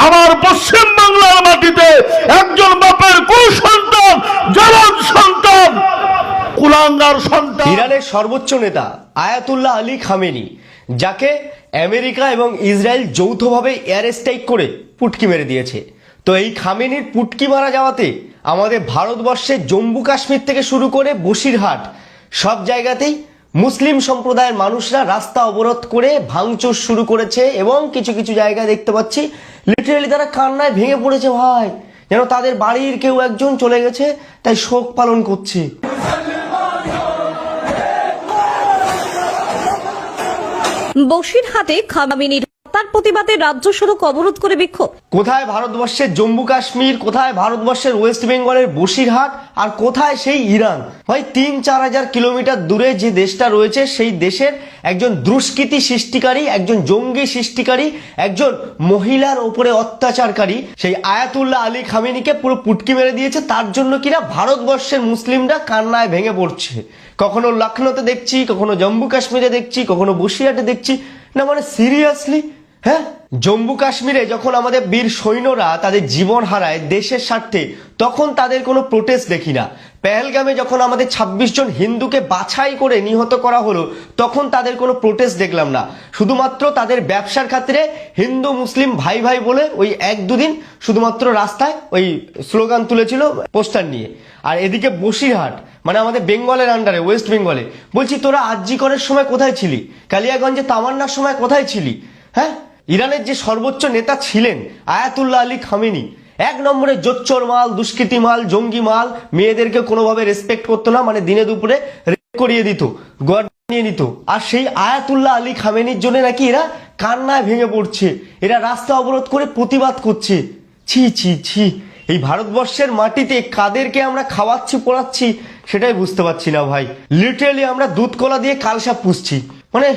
আমার পশ্চিম বাংলার মাটিতে একজন বাপের কুসন্তান, জালাল সন্তান, কুলাঙ্গার সন্তান। ইরানের সর্বোচ্চ নেতা আয়াতুল্লাহ আলী খামেনি, যাকে আমেরিকা এবং ইসরায়েল যৌথভাবে এয়ার স্ট্রাইক করে পুটকি মেরে দিয়েছে। তো এই খামেনির পুটকি মারা যাওয়াতে আমাদের ভারতবর্ষের জম্মু কাশ্মীর থেকে শুরু করে বসিরহাট সব জায়গাতেই মুসলিম সম্প্রদায়ের মানুষরা রাস্তা অবরোধ করে ভাঙচুর শুরু করেছে এবং কিছু কিছু জায়গায় দেখতে পাচ্ছি লিটারালি তারা কান্নায় ভেঙে পড়েছে ভাই, যেন তাদের বাড়ির কেউ একজন চলে গেছে, তাই শোক পালন করছে। বসিরহাটে খামেনির হত্যার প্রতিবাদে রাজ্য সড়ক অবরোধ করে বিক্ষোভ। কোথায় ভারতবর্ষের জম্মু কাশ্মীর, কোথায় ভারতবর্ষের ওয়েস্ট বেঙ্গলের বসিরহাট, আর কোথায় সেই ইরান? ভাই ৩-৪ হাজার কিলোমিটার দূরে যে দেশটা রয়েছে সেই দেশের একজন দুষ্কৃতী সৃষ্টিকারী, একজন জঙ্গি সৃষ্টিকারী, একজন মহিলার ওপরে অত্যাচারকারী সেই আয়াতুল্লাহ আলী খামেনিকে পুরো পুটকি মেরে দিয়েছে। তার জন্য কিনা ভারতবর্ষের মুসলিমরা কান্নায় ভেঙে পড়ছে। কখনো লখনৌতে দেখছি, কখনো জম্মু কাশ্মীরে দেখছি, কখনো বসিরহাটে দেখছি। না মানে সিরিয়াসলি, হ্যাঁ, জম্মু কাশ্মীরে যখন আমাদের বীর সৈন্যরা তাদের জীবন হারায় দেশের স্বার্থে, তখন তাদের কোনো প্রোটেস্ট দেখি না। পেহেলগামে যখন আমাদের ২৬ জন হিন্দুকে বাছাই করে নিহত করা হলো, তখন তাদের কোনো প্রোটেস্ট দেখলাম না। শুধুমাত্র তাদের ব্যবসার খাতিরে হিন্দু মুসলিম ভাই ভাই বলে ওই ১-২ দিন শুধুমাত্র রাস্তায় ওই স্লোগান তুলেছিল পোস্টার নিয়ে। আর এদিকে বসিরহাট মানে আমাদের বেঙ্গলের আন্ডারে, ওয়েস্ট বেঙ্গলে, বলছি তোরা আরজি করের সময় কোথায় ছিলি? কালিয়াগঞ্জে তামান্নার সময় কোথায় ছিলি? হ্যাঁ, ইরানের যে সর্বোচ্চ নেতা ছিলেন আয়াতুল্লাহ আলী খামেনি, ১ নম্বরে জোচ্চোর মাল, দুষ্কৃতী মাল, জঙ্গি মাল, মেয়েদেরকে কোনোভাবে রেসপেক্ট করতো না, মানে দিনে দুপুরে রেপ করিয়ে দিত, গড় নিয়ে নিত। আর সেই আয়াতুল্লাহ আলী খামেনির জন্য নাকি এরা কান্নায় ভেঙে পড়ছে, এরা রাস্তা অবরোধ করে প্রতিবাদ করছে। ছি ছি ছি, এই ভারতবর্ষের মাটিতে কাদেরকে আমরা খাওয়াচ্ছি পড়াচ্ছি সেটাই বুঝতে পারছি না ভাই। লিটারালি আমরা দুধ কলা দিয়ে কালসাপ পুষছি, মানে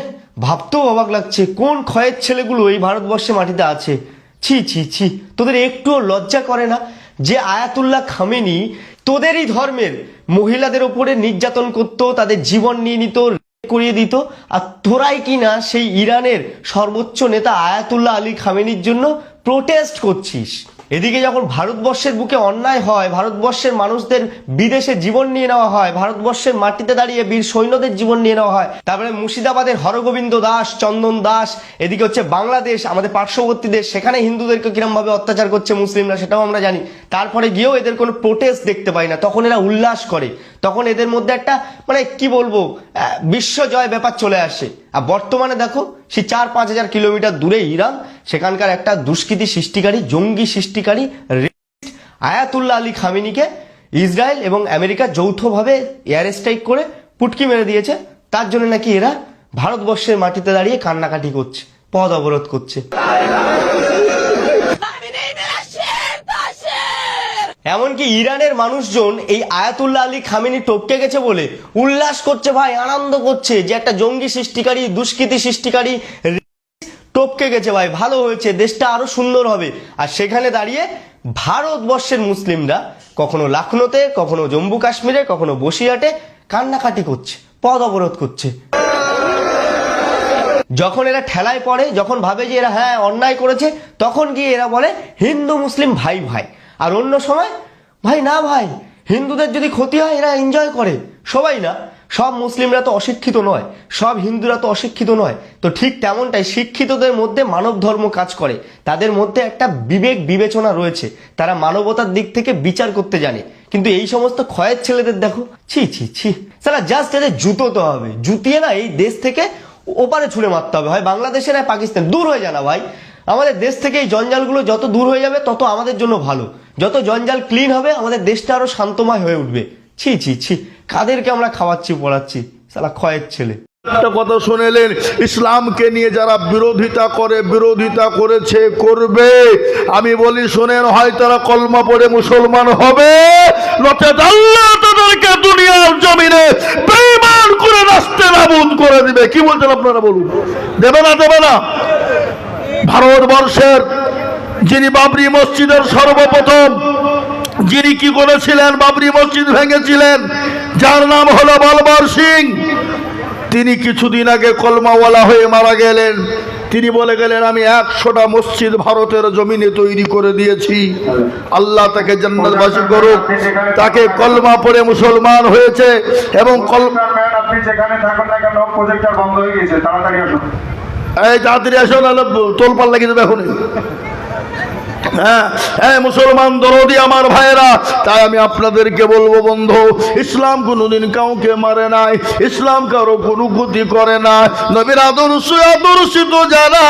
ভাবতেও অবাক লাগছে কোন ক্ষয়ের ছেলেগুলো এই ভারতবর্ষের মাটিতে আছে। ছি ছি ছি, তোদের একটুও লজ্জা করে না যে আয়াতুল্লাহ খামেনি তোদেরই ধর্মের মহিলাদের উপরে নির্যাতন করত, তাদের জীবন নিয়ে নিত, করিয়ে দিত, আর তোরাই কিনা সেই ইরানের সর্বোচ্চ নেতা আয়াতুল্লাহ আলী খামেনির জন্য প্রোটেস্ট করছিস। এদিকে যখন ভারতবর্ষের বুকে অন্যায় হয়, ভারতবর্ষের মানুষদের বিদেশে জীবন নিয়ে নেওয়া হয়, ভারতবর্ষের মাটিতে দাঁড়িয়ে বীর সৈন্যদের জীবন নিয়ে নেওয়া হয়, তারপরে মুর্শিদাবাদের হরগোবিন্দ দাস, চন্দন দাস, এদিকে হচ্ছে বাংলাদেশ আমাদের পার্শ্ববর্তী দেশ, সেখানে হিন্দুদেরকে কিরম ভাবে অত্যাচার করছে মুসলিমরা সেটাও আমরা জানি। তারপরে গিয়েও এদের কোনো প্রোটেস্ট দেখতে পাই না, তখন এরা উল্লাস করে, তখন এদের মধ্যে একটা মানে কি বলবো বিশ্বজয় ব্যাপার চলে আসে। আর বর্তমানে দেখো সেই ৪-৫ হাজার কিলোমিটার দূরে ইরান, সেখানকার একটা দুষ্কৃতী সৃষ্টিকারী, জঙ্গি সৃষ্টিকারী আয়াতুল্লাহ আলী খামেনিকে ইসরায়েল এবং আমেরিকা যৌথভাবে এয়ার স্ট্রাইক করে পুটকি মেরে দিয়েছে। তার জন্য নাকি এরা ভারতবর্ষের মাটিতে দাঁড়িয়ে কান্নাকাটি করছে, পথ অবরোধ করছে। এমনকি ইরানের মানুষজন এই আয়াতুল্লাহ আলী খামেনি টপকে গেছে বলে উল্লাস করছে ভাই, আনন্দ করছে যে একটা জঙ্গি সৃষ্টিকারী, দুষ্কৃতী সৃষ্টিকারী টপকে গেছে ভাই, ভালো হয়েছে, দেশটা আরো সুন্দর হবে। আর সেখানে দাঁড়িয়ে ভারতবর্ষের মুসলিমরা কখনো লখনৌতে, কখনো জম্মু কাশ্মীরে, কখনো বসিরহাটে কান্নাকাটি করছে, পথ অবরোধ করছে। যখন এরা ঠেলায় পড়ে, যখন ভাবে যে এরা হ্যাঁ অন্যায় করেছে, তখন গিয়ে এরা বলে হিন্দু মুসলিম ভাই ভাই। আর অন্য সময় ভাই না, ভাই হিন্দুদের যদি ক্ষতি হয় এরা এনজয় করে। সবাই না, সব মুসলিমরা তো অশিক্ষিত নয়, সব হিন্দুরা তো অশিক্ষিত নয়। তো ঠিক তেমনটাই শিক্ষিতদের মধ্যে মানব ধর্ম কাজ করে, তাদের মধ্যে একটা বিবেক বিবেচনা রয়েছে, তারা মানবতার দিক থেকে বিচার করতে জানে। কিন্তু এই সমস্ত ক্ষয়ের ছেলেদের দেখো, ছি ছি ছি, সারা জাস্ট এদের জুতোতে হবে, জুতিয়ে না এই দেশ থেকে ওপারে ছুঁড়ে মারতে হবে, হয় বাংলাদেশের আর পাকিস্তান, দূর হয়ে যায় না ভাই। আমাদের দেশ থেকে এই জঞ্জালগুলো যত দূর হয়ে যাবে তত আমাদের জন্য ভালো, যত জঞ্জাল ক্লিন হবে আমাদের দেশটা আরো শান্তময় হয়ে উঠবে। ছি ছি ছি, কাদেরকে আমরা খাওয়াচ্ছি পড়াচ্ছি, সালা ক্ষয়ের ছেলে। একটা কথা শুনেলেন, ইসলামকে নিয়ে যারা বিরোধিতা করে, বিরোধিতা করেছে, করবে, আমি বলি শোনেন, হয় তারা কলমা পড়ে মুসলমান হবে, নচেত আল্লাহ তাদেরকে দুনিয়ার জমিনে বেঈমান করে নাস্তে নাবুদ করে দিবে। কি বলছেন আপনারা বলুন, দেবে না দেবে না? ভারতবর্ষের যিনি বাবরি মসজিদের সর্বপ্রথম যিনি কি করেছিলেন, বাবরি মসজিদ ভেঙেছিলেন, যার নাম হলো বলবর সিং, তিনি কিছুদিন আগে কলমাওয়ালা হয়ে মারা গেলেন। তিনি বলে গেলেন আমি 100টা মসজিদ ভারতের জমিনে তৈরি করে দিয়েছি। আল্লাহ তাকে জান্নাতবাসী করুক। তাকে কলমা পড়ে মুসলমান হয়েছে এবং আপনি যেখানে থাকুন না কেন প্রজেক্টর বন্ধ হয়ে গেছে, তাড়াতাড়ি আসুন। এই তাড়াতাড়ি আসো, নাহলে তোলপাল লাগিয়ে দেবে এখনই। হ্যাঁ হ্যাঁ, মুসলমান দরদি আমার ভাইয়েরা, তাই আমি আপনাদেরকে বলবো বন্ধু, ইসলাম কোনোদিন কাউকে মারে নাই, ইসলাম কারো কোনো ক্ষতি করে না। নবীর আদর্শিত যারা,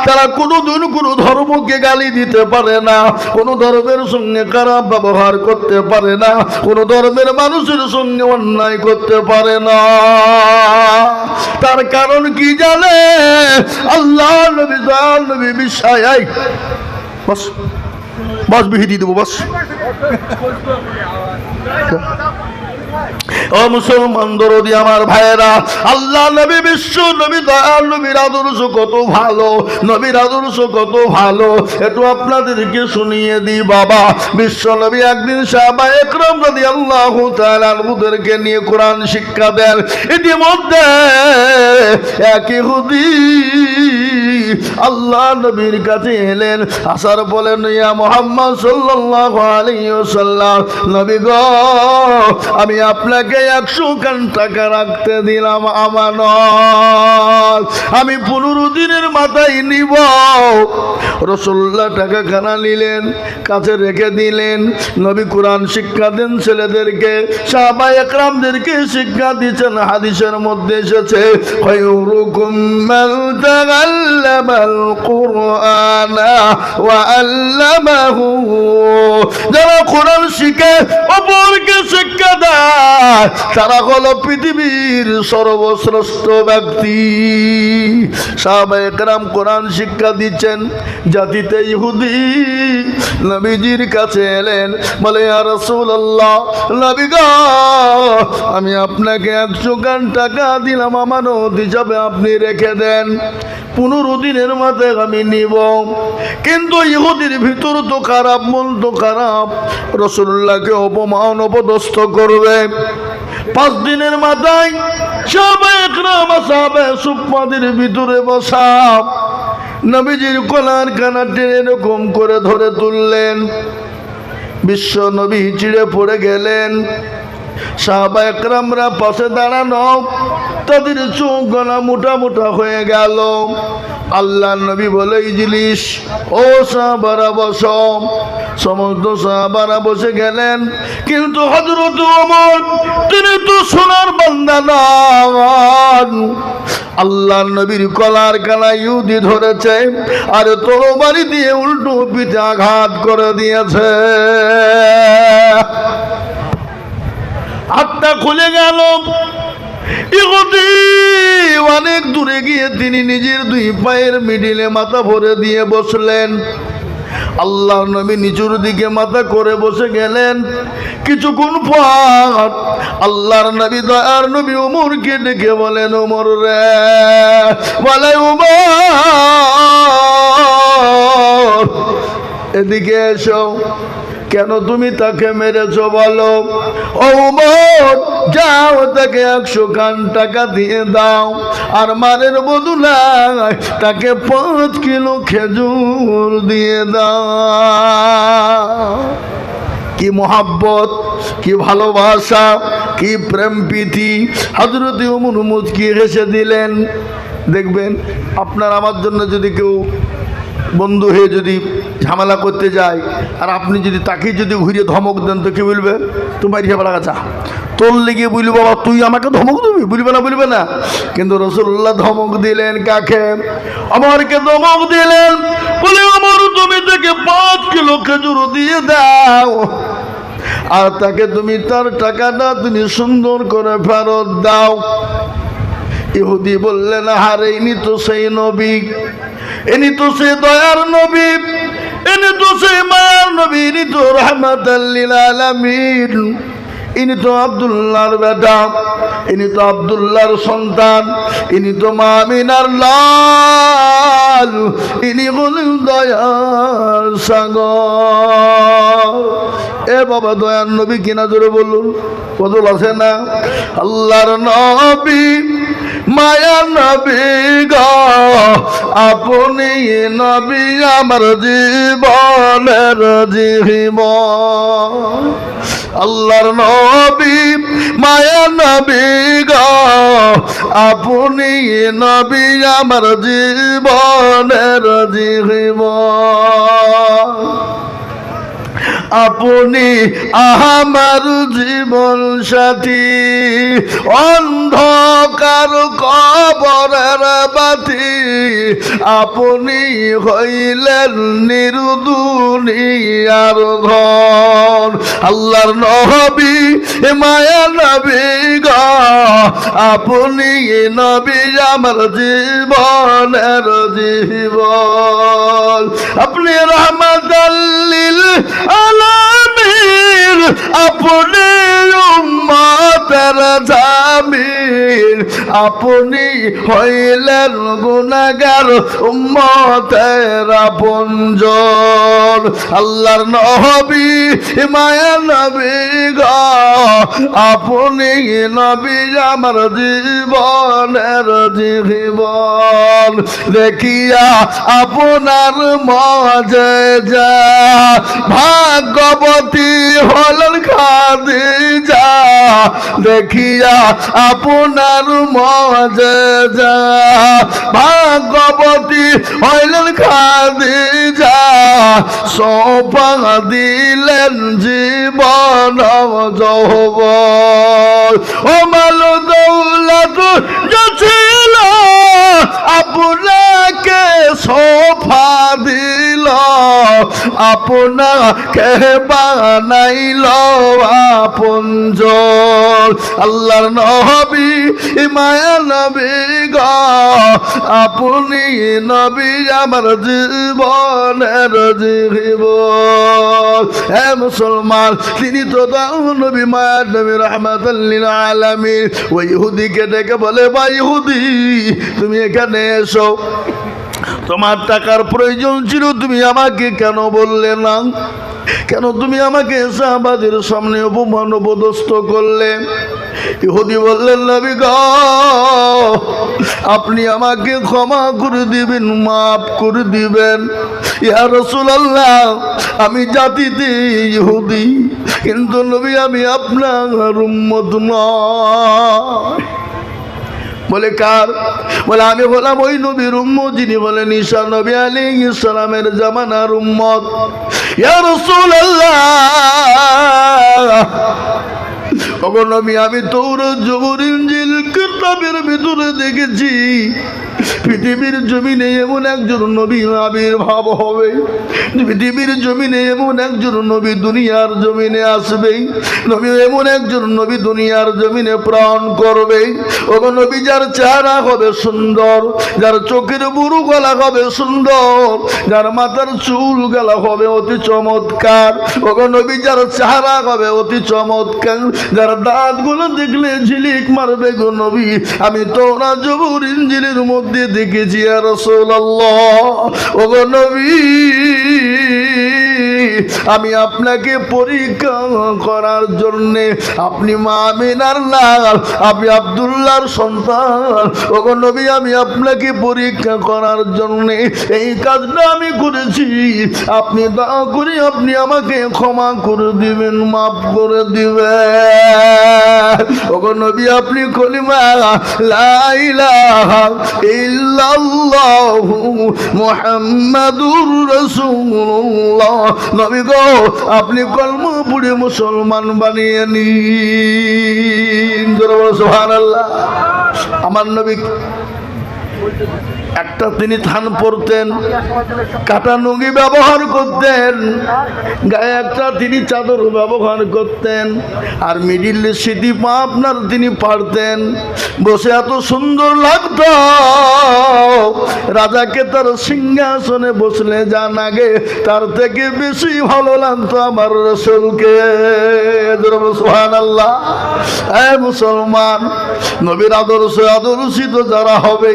তারা কোনোদিন কোনো ধর্মকে গালি দিতে পারে না, কোনো ধর্মের সঙ্গে খারাপ ব্যবহার করতে পারে না, কোনো ধর্মের মানুষের সঙ্গে অন্যায় করতে পারে না। তার কারণ কি জানে? আল্লাহ নবী বিশ্বাস। বস বস, বিহি দিয়ে দেবো, বস। ও মুসলমান দরদি আমার ভাইয়েরা, আল্লাহ নবী, বিশ্ব নবী, দয়াল নবীর আদর্শ কত ভালো, নবীর আদর্শ কত ভালো, একটু আপনাদেরকে শুনিয়ে দিই বাবা। বিশ্ব নবী একদিন সাহাবায়ে একরাম রাদিয়াল্লাহু তাআলা আনহুদেরকে নিয়ে কোরআন শিক্ষা দেন। ইতিমধ্যে এক ইহুদি আল্লাহ নবীর কাছে এলেন, আসার বলেন, ইয়া মুহাম্মদ সাল্লাল্লাহু আলাইহি ওয়াসাল্লাম, নবী গো, আমি আপনাকে 100 টাকা রাখতে দিলাম আমানত, আমি 15 দিনের মাথায় নিব। রাসূলুল্লাহ টাকা খানা নিলেন, কাছে রেখে দিলেন। নবী কোরআন শিক্ষা দেন ছেলেদেরকে, সাহাবায়ে একরামদেরকে শিক্ষা দিচ্ছেন। হাদিসের মধ্যে এসেছে, খায়রুকুম মান তাআল্লামাল কুরআনা ওয়া আল্লামাহু, যারা কোরআন শিখে অপরকে শিক্ষা দেয়, তারা হলো পৃথিবীর সর্বশ্রেষ্ঠ ব্যক্তি। সাহাবায়ে একরাম কোরআন শিক্ষা দিচ্ছেন। জাতিতে ইহুদি নবীজির কাছে এলেন, বলে, ইয়া রাসূলুল্লাহ, নবী গো, আমি আপনাকে 100 টাকা দিলাম আমানত হিসাবে, আপনি রেখে দেন, 15 দিনের মাথায় আমি নিব। কিন্তু ইহুদির ভিতর তো খারাপ, মন তো খারাপ, রাসূলুল্লাহকে অপমান অপদস্থ করবে। 5 দিনের মাথায় সাহাবায়ে একরাম সাহাবায়ে সুফফাদের ভিতরে বসা নবীজির কলার কানা টেনে এরকম করে ধরে তুললেন। বিশ্ব নবী চিড়ে পড়ে গেলেন। সাহাবায়ে একরামরা পাশে দাঁড়ানো, তাদের চোখ গলা মোটা মোটা হয়ে গেল। আল্লাহ নবী বলে, ইজলিস, ও সাহাবারা বসো। সমস্ত সাহাবারা বসে গেলেন। কিন্তু হযরত ওমর, তিনি তো সোনার বান্দা নন। আল্লাহ নবীর কলার কানা ইহুদি ধরেছে আর তরবারি দিয়ে উল্টো পিঠে আঘাত করে দিয়েছে। হাতটা খুলে গেল। ইহুদি অনেক দূরে গিয়ে তিনি নিজের 2 পায়ের মিডিলে মাথা ভরে দিয়ে বসলেন। আল্লাহ নবী নিচুর দিকে মাথা করে বসে গেলেন। কিছুক্ষণ পর আল্লাহর নবী, দয়ার নবী ওমরকে ডেকে বলেন, ওমর রে, বলে, ওমর এদিকে এসো। কেন তুমি তাকে মেরেছো বলো? ওমর, যাও তাকে 100 টাকা দিয়ে দাও, আর মারের বদলায় তাকে 5 কিলো খেজুর দিয়ে দাও। কি মোহাব্বত, কি ভালোবাসা, কি প্রেম প্রীতি। হযরত ওমর মুচকি হেসে দিলেন। দেখবেন, আপনার আমার জন্য যদি কেউ বন্ধু হয়ে যদি ঝামেলা করতে যায়, আর আপনি যদি তাকে যদি ঘুরিয়ে ধমক দেন, তো কি বলবে? তোমার হিসাবে লাগা চা তোর লেগে বলবো, বাবা তুই আমাকে ধমক দিবি, বলবে না? বলবে না। কিন্তু রাসূলুল্লাহ ধমক দিলেন কাকে? ওমরকে ধমক দিলেন, বলে, ওমর, তুমি তাকে 5 কিলো খেজুর দিয়ে দাও, আর তাকে তুমি তার টাকাটা তুমি সুন্দর করে ফেরত দাও। ইহুদি বললেন, আরে ইনি তো সেই নবী, ইনি তো সে দয়ার নবী, ইনি তো সে মায়ার নবী, ইনি তো রাহমাতাল লিল আলামিন, ইনি তো আব্দুল্লাহর বেটা, ইনি তো আব্দুল্লাহর সন্তান, ইনি তো মা আমিনার লাল, ইনি হলেন দয়ার সাগর। এ বাবা, দয়ার নবী কিনা জোরে বলুন, বদল আছে না? আল্লাহর নবী মায়া নবী গো আপনি নবী আমার জীবনের জীবন আল্লাহর নবী মায়া নবী গো আপনি নবী আমার জীবনের জীবন আপনি আমার জীবন সাথী অন্ধকার কবরের বাতি আপনি হইলেন নির্দুনিয়ার ধন আল্লাহর নবী মায়া নবী গো আপনি নবী আমার জীবনের জীবন আপনি রহমাতাল লিল আলামিন আপনি উম্মতের জামিন আপনি হইলেন গুনাহগার উম্মতের আপনজন আল্লাহর নবী মায়া নবী গো আপনি নবী আমার জীবনের জীবন দেখিয়া আপনার মজেজা ভাগ্যবতী হলেন খাদিজা দেখিয়া আপনার মজেজা ভাগ্যবতী হইলেন খাদিজা সোপা দিলেন জীবন যৌবন ও মাল দৌলত ছিল আপনাকে সোফা দিল আপনাকে বানাইল আপনজন আল্লাহর নবী মায়া নবী গো আপনি নবী আমার জীবনের জীবন হে মুসলমান তিনি তো নবী মায়া নবী রাহমাতাল লিল আলামিন ওই ইহুদিকে ডেকে বলে ভাই ইহুদি তুমি এখানে এসো তোমার টাকার প্রয়োজন ছিল তুমি আমাকে কেন বললে না কেন তুমি আমাকে সাহাবাদের সামনে অপমান অপদস্থ করলে ইহুদি বললেন নবী গো আপনি আমাকে ক্ষমা করে দিবেন মাফ করে দিবেন ইয়া রাসূলুল্লাহ আমি জাতিতে ইহুদি কিন্তু নবী আমি আপনার উম্মত নয় বলে কার বলে আমি বললাম ওই নবীর উম্মত যিনি বলেন ঈসা নবী আলাইহিস সালামের জামানার উম্মত ইয়া রাসূলুল্লাহ ওগো নবী আমি তাওরাত জবুর ইনজিল কিতাবের ভিতরে দেখেছি পৃথিবীর জমিনে এমন একজন নবী আবির্ভাব হবে পৃথিবীর জমিনে এমন একজন নবী দুনিয়ার জমিনে আসবে নবী এমন একজন নবী দুনিয়ার জমিনে প্রাণ করবে ওগো নবী যার চেহারা হবে সুন্দর যার চোখের বুরু গলা হবে সুন্দর যার মাথার চুল গলা হবে অতি চমৎকার ওগো নবী যার চেহারা হবে অতি চমৎকার যার দাঁতগুলো দেখলে ঝিলিক মারবে গো নবী আমি তাওরাত জবুর ইনজিলের মধ্যে দেখেছি ইয়া রাসূলুল্লাহ ওগো নবী আমি আপনাকে পরীক্ষা করার জন্য আপনি মা আমিনার লাল আপনি আব্দুল্লাহর সন্তান ওগো নবী আমি আপনাকে পরীক্ষা করার জন্য এই কাজটা আমি করেছি আপনি দয়া করে আপনি আমাকে ক্ষমা করে দিবেন মাফ করে দিবেন ওগো নবী আপনি কলিমা লা ইলাহা ইল্লাল্লাহু মুহাম্মাদুর রাসূলুল্লাহ নবী গো আপনি কলমা পড়ে মুসলমান বানিয়ে নিন সুবহানাল্লাহ আমার নবী একটা তিনি থান পরতেন কাটা লুঙ্গি ব্যবহার করতেন গায়ে একটা তিনি চাদর ব্যবহার করতেন আর মিডিল সিটি পা আপনার তিনি পারতেন বসে এত সুন্দর লাগতো রাজাকে তার সিংহাসনে বসলে যা লাগে তার থেকে বেশি ভালো লাগতো আমার রাসূলকে সুবহানাল্লাহ মুসলমান নবীর আদর্শিত যারা হবে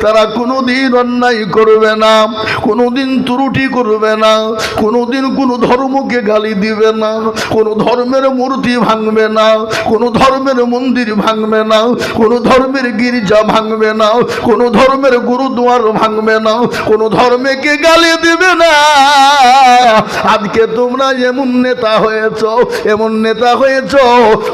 তারা কোনো কোনোদিন অন্যায় করবে না, কোনোদিন ত্রুটি করবে না, কোনোদিন কোনো ধর্মকে গালি দিবে না, কোনো ধর্মের মূর্তি ভাঙবে না, কোনো ধর্মের মন্দির ভাঙবে না, কোনো ধর্মের গির্জা ভাঙবে না, কোনো ধর্মের গুরুদুয়ার ভাঙবে না, কোনো ধর্মকে গালি দিবে না। আজকে তোমরা এমন নেতা হয়েছ, এমন নেতা হয়েছ,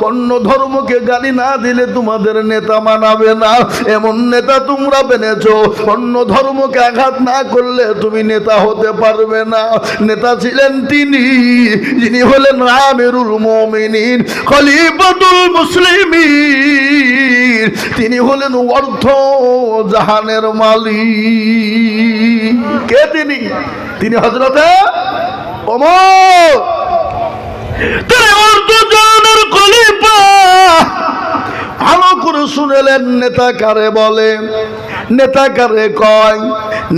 অন্য ধর্মকে গালি না দিলে তোমাদের নেতা মানাবে না, এমন নেতা তোমরা বেনেছ, অন্য ধর্মকে আঘাত না করলে তুমি নেতা হতে পারবে না। নেতা ছিলেন তিনি, যিনি হলেন আমিরুল মুমিনিন, খলিফাতুল মুসলিমিন, তিনি হলেন অর্থ জাহানের মালিক। কে তিনি? তিনি হযরতে ওমর, তিনি অর্থ জাহানের খলিফা। ভালো করে শুনেলেন, নেতা কারে বলে, নেতা কারে কয়,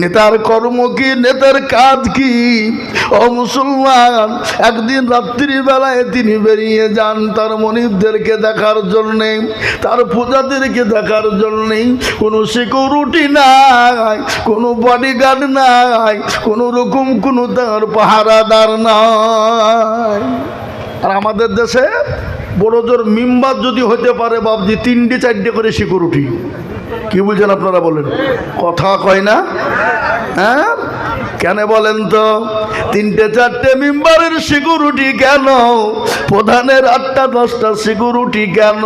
নেতার কর্ম কি, নেতার কাজ কি? ও মুসলমান, একদিন রাত্রি বেলায় তিনি বেরিয়ে যান তার মনিবদেরকে দেখার জন্যে, তার পূজাদেরকে দেখার জন্যে। কোনো সিকিউরিটি নাই, কোনো বডিগার্ড নাই, কোনো রকম কোনো তার পাহারাদার নাই। আর আমাদের দেশে বড় জোর মিম্বার যদি হতে পারে বাবজি 3-4 করে সিকিউরিটি। কি বলছেন আপনারা? বলেন, কথা কয় না? হ্যাঁ, কেন বলেন তো? 3-4 মেম্বারের সিকিউরিটি কেন? প্রধানের 8-10টা সিকিউরিটি কেন?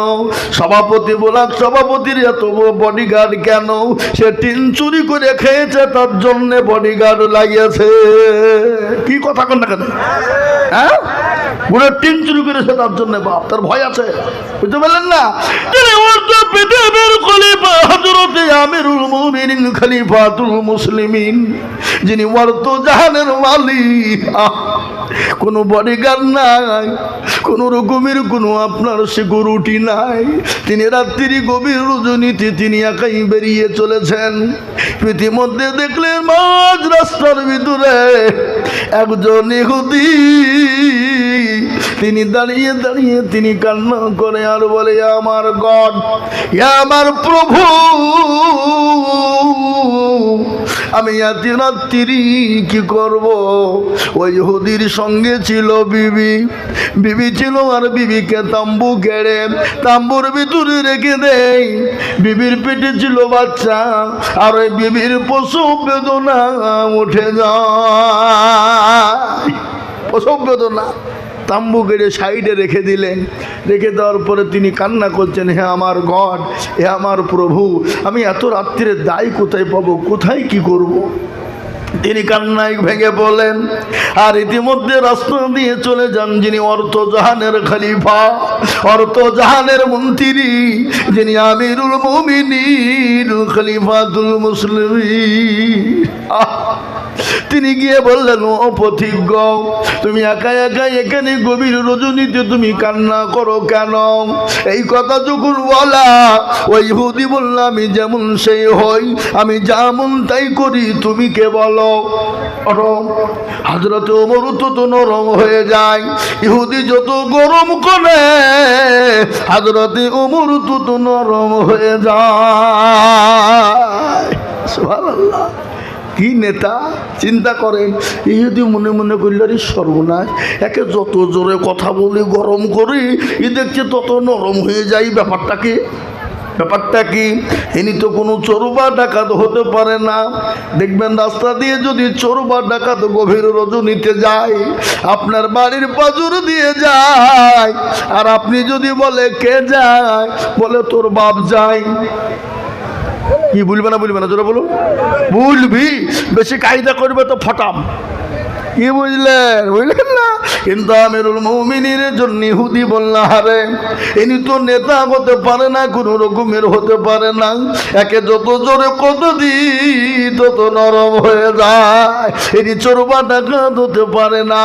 সভাপতি ব্লক সভাপতির এত বডিগার্ড কেন? সে টিন চুরি করে খেয়েছে, তার জন্য বডিগার্ড লাগিয়েছে। কি কথা কন না কেন? হ্যাঁ, পুরো টিন চুরি করেছে, তার জন্য বাপ তার ভয় আছে। বুঝতে পারলেন না? পৃথিবীর খলিফা হযরতে আমিরুল মুমিনিন, খলিফাতুল মুসলিমিন, যিনি অর্থ জাহানের মালিক। কোনো বডিগার্ড নাই, কোনো রকমের কোনো আপনার সিকিউরিটি নাই। তিনি রাত্রি গভীর রজনীতে তিনি একাই বেরিয়ে চলেছেন। পৃথিবীতে দেখলেন মাঝ রাস্তার ভিতরে একজন ইহুদি, তিনি দাঁড়িয়ে দাঁড়িয়ে তিনি কান্না করে আর বলে, আমার গড, আমার প্রভু, আমি এত রাত্রি কি করব? ওই ইহুদির সঙ্গে ছিল বিবি, বিবি ছিল আর বিবিকে তাম্বু গেড়ে তাম্বুর ভিতরে রেখে দেয়। বিবির পেটে ছিল বাচ্চা, আর ওই বিবির প্রসব বেদনা উঠে যায়। প্রসব বেদনা তাম্বু গেড়ে সাইডে রেখে দিলেন। রেখে দেওয়ার পরে তিনি কান্না করছেন, হে আমার গড, হে আমার প্রভু, আমি এত রাত্রিরে দায় কোথায় পাবো, কোথায় কি করব? তিনি কান্নায় ভেঙে বলেন। আর ইতিমধ্যে রাস্তা দিয়ে চলে যান যিনি অর্থ জাহানের খলিফা, অর্থ জাহানের মন্ত্রী, যিনি আমিরুল মুমিনিন, খলিফাতুল মুসলিমিন। তিনি গিয়ে বললেন, ও পথিক, তুমি একা একা এখানে গভীর রজনীতে তুমি কান্না করো কেন? এই কথা যখন বলা, ওই ইহুদি বলল, আমি যেমন সেই হই, আমি যেমন তাই করি, তুমি কে বলো? হযরত ওমর তো নরম হয়ে যায়। ইহুদি যত গরম করে, হযরত ওমর তো নরম হয়ে যায়। সুবহানাল্লাহ, কি নেতা! চিন্তা করেন, এই যদি মনে মনে করল, রে সর্বনাশ, একে যত জোরে কথা বলি, গরম করি, ই দেখছে তত নরম হয়ে যায়। ব্যাপারটা কি? ইনি তো কোনো চোর বা ডাকাত হতে পারে না। দেখবেন রাস্তা দিয়ে যদি চোর বা ডাকাত গভীর রজনীতে যায়, আপনার বাড়ির পাজর দিয়ে যায়, আর আপনি যদি বলে কে যায়, বলে তোর বাপ যায়। কি বলবে না? বলবে না? জোরে বলুন। বলবি, বেশি কায়দা করবে তো ফটাম। কি বুঝলেন? বুঝলেন না? কিন্তু আমিরুল মুমিনিনের জন্য ইহুদি বলল, আরে ইনি তো নেতা হতে পারে না, কোনো রকমের হতে পারে না। একে যত জোরে কত দিই তত নরম হয়ে যায়। ইনি চোর বা ডাকাত হতে পারে না।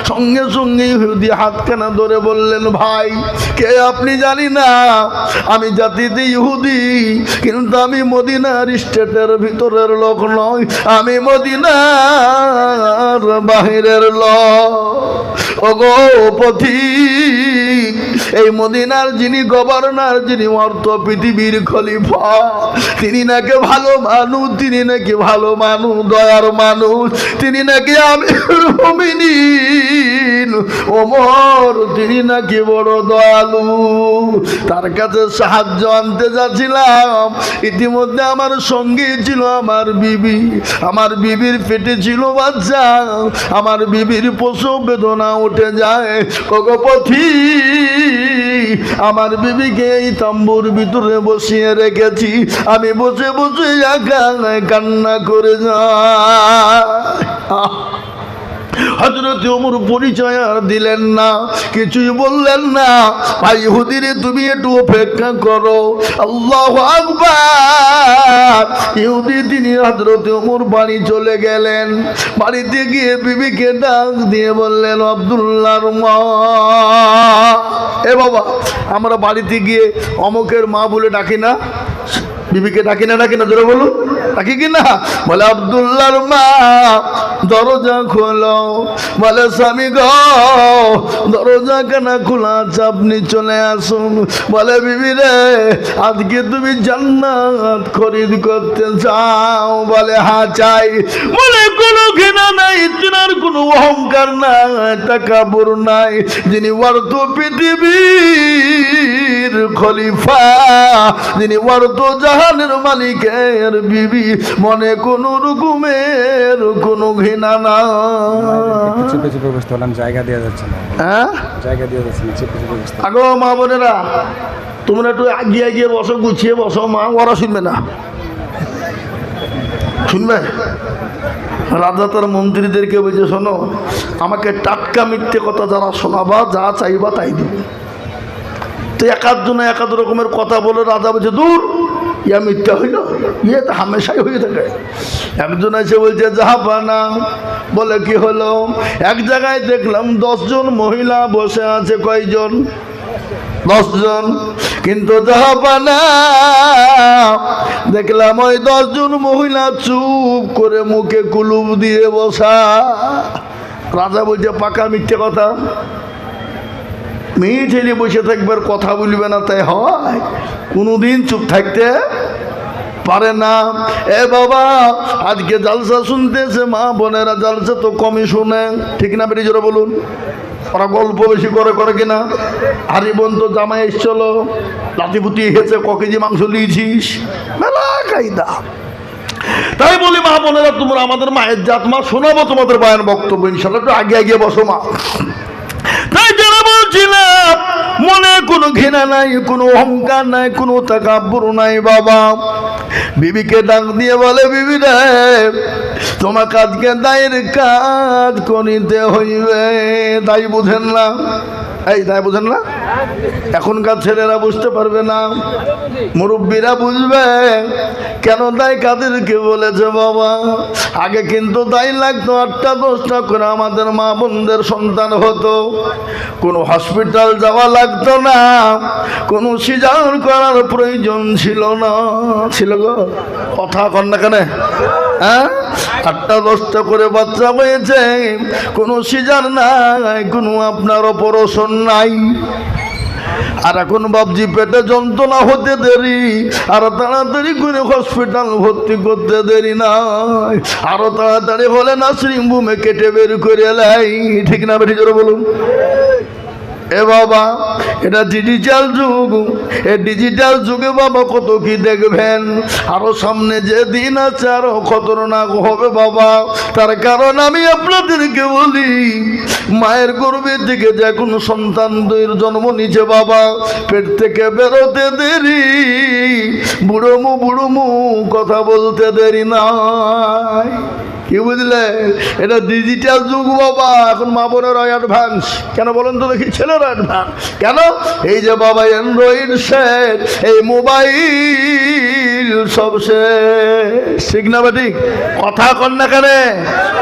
সঙ্গে সঙ্গে ইহুদি হাতখানা ধরে বললেন, ভাই, কে আপনি? জানি না, আমি জাতিতে ইহুদি, কিন্তু আমি মদিনার স্টেটের ভিতরের লোক নয়, আমি মদিনার বাহিরের লোক। ওগো পথিক, এই মদিনার যিনি গভর্নর, যিনি অর্থ পৃথিবীর খলিফা, তিনি নাকি ভালো মানুষ, তিনি নাকি ভালো মানুষ, দয়ার মানুষ, তিনি নাকি আমিরুল মুমিনিন ওমর, তিনি নাকি বড় দয়ালু। তার কাছে সাহায্য আনতে যাচ্ছিলাম, ইতিমধ্যে আমার সঙ্গী ছিল আমার বিবি, আমার বিবির পেটে ছিল বাচ্চা, আমার বিবির প্রসব বেদনা উঠে যায়। কগপথি আমার বিবিকে এই তাম্বুর ভিতরে বসিয়ে রেখেছি, আমি বসে বসে একা কান্না করে যাই। হযরত ওমর পরিচয় আর দিলেন না, কিছুই বললেন না। ভাই ইহুদিরে তুমি একটু অপেক্ষা করো। আল্লাহু আকবার। ইহুদি তিনি হযরত ওমর বাড়ি চলে গেলেন। বাড়িতে গিয়ে বিবিকে ডাক দিয়ে বললেন, আব্দুল্লাহর মা, এ বাবা, আমরা বাড়িতে গিয়ে অমুকের মা বলে ডাকি না? বিবিকে ডাকি না, ডাকি না, জোরে বলুন, ডাকি কিনা? বলে আব্দুল্লাহর মা, দরজা খোলো। বলে স্বামী গো, দরজা কেন খোলা আছে, আপনি চলে আসুন। বলে বিবি রে, আজকে তুমি জান্নাত খরিদ করতে চাও? বলে হ্যাঁ চাই। বলে কোনো ঘৃণা নাই, তিনার কোনো অহংকার নাই, তাকাব্বুর নাই, যিনি অর্থ পৃথিবীর খলিফা, যিনি অর্থ জাহানের মালিকের বিবি, মনে কোনো রকমের কোনো ঘৃণা না। চেপে চেপে বসতে বললাম, জায়গা দেওয়া যাচ্ছে না। হ্যাঁ, জায়গা দেওয়া যাচ্ছে না, চেপে চেপে বসতে। আগো মা বোনেরা, তোমরা একটু এগিয়ে গিয়ে বসো, গুছিয়ে বসো। মা ওরা শুনবে না, শুনবে? রাজা তার মন্ত্রীদেরকে বলছে, শোনো, আমাকে টাটকা মিথ্যে কথা যারা শোনাবা, যা চাইবা তাই দিবে। তো একাধজনে একাধ রকমের কথা বলে রাজা বলছে, দূর, ইয়া মিথ্যা হইল, ইয়ে তো হামেশাই হয়ে থাকে। একজন এসে বলছে, জাহাপানা। বলে কি হলো? এক জায়গায় দেখলাম 10 জন মহিলা বসে আছে। কয়জন? 10 জন। কিন্তু জাহাপানা, দেখলাম ওই 10 জন মহিলা চুপ করে মুখে কুলুপ দিয়ে বসা। রাজা বলছে, পাকা মিথ্যে কথা। মেয়ে ছেলে বসে থাকবার, কথা বলবে না, তাই হয়? কোনোদিন চুপ থাকতে পারে না। এ বাবা, আজকে জালসা শুনতেছে মা বোনেরা, জালসা তো কমই শুনে, ঠিক না? বেরিয়ে জোরে বলুন। ওরা গল্প বেশি করে কিনা? হারিবন তো জামাই এসছিল, লাতিপুতি হেছে, ক কেজি মাংস নিয়েছিস, মেলা কায়দা। তাই বলি মা বোনেরা, তোমরা আমাদের মায়ের জাত, মা শোনাবো তোমাদের বায়ান বক্তব্য ইনশাল্লাহ, একটু আগে আগে বসো মা। তাই যারা বলছিলাম, মনে কোনো ঘৃণা নাই, কোনো অহংকার নাই, কোনো তাকাব্বুর নাই। বাবা বিবিকে ডাক দিয়ে বলে, বিবি রে, তোমাকে আজকে দায়ের কাজ করিতে হইবে। দায় বুঝেন না? এই দায় বুঝেন না? এখনকার ছেলেরা বুঝতে পারবে না, মুরব্বীরা বুঝবে কেন দায় কাদেরকে বলেছে। বাবা আগে কিন্তু দায় লাগতো 8টা 10টা করে আমাদের মা বোনদের সন্তান হতো, কোনো হসপিটাল যাওয়া লাগতো না, কোনো সিজার করার প্রয়োজন ছিল না। ছিল গো, কথা কন না কেন? হ্যাঁ, 8টা 10টা করে বাচ্চা হয়েছে, কোনো সিজার নাই, কোনো আপনার অপারেশন নাই। আর এখন বাবজি পেটে যন্ত্রণা হতে দেরি, আর তাড়াতাড়ি করে হসপিটাল ভর্তি করতে দেরি নাই, আরো তাড়াতাড়ি হলে নার্সিং হোমে কেটে বের করে লাই, ঠিক না? বেশি জোরে বলুন। এ বাবা, এটা ডিজিটাল যুগ। এই ডিজিটাল যুগে বাবা কত কি দেখবেন, আরো সামনে যে দিন আছে আরো খতরনাক হবে বাবা। তার কারণ আমি আপনাদেরকে বলি, মায়ের গর্ভে থেকে যে কোনো সন্তানদের জন্ম নিচে বাবা, পেট থেকে বেরোতে দেরি, বুড়োমু কথা বলতে দেরি নাই। কি বুঝলে? এটা ডিজিটাল যুগ বাবা। এখন মা বোনেরা অ্যাডভান্স কেন বলেন তো দেখি? ছেলেরা অ্যাডভান্স কেন? এই যে বাবা অ্যান্ড্রয়েড সেট, এই মোবাইল সব শেষ, ঠিক না বেটি? কথা কন না কেন?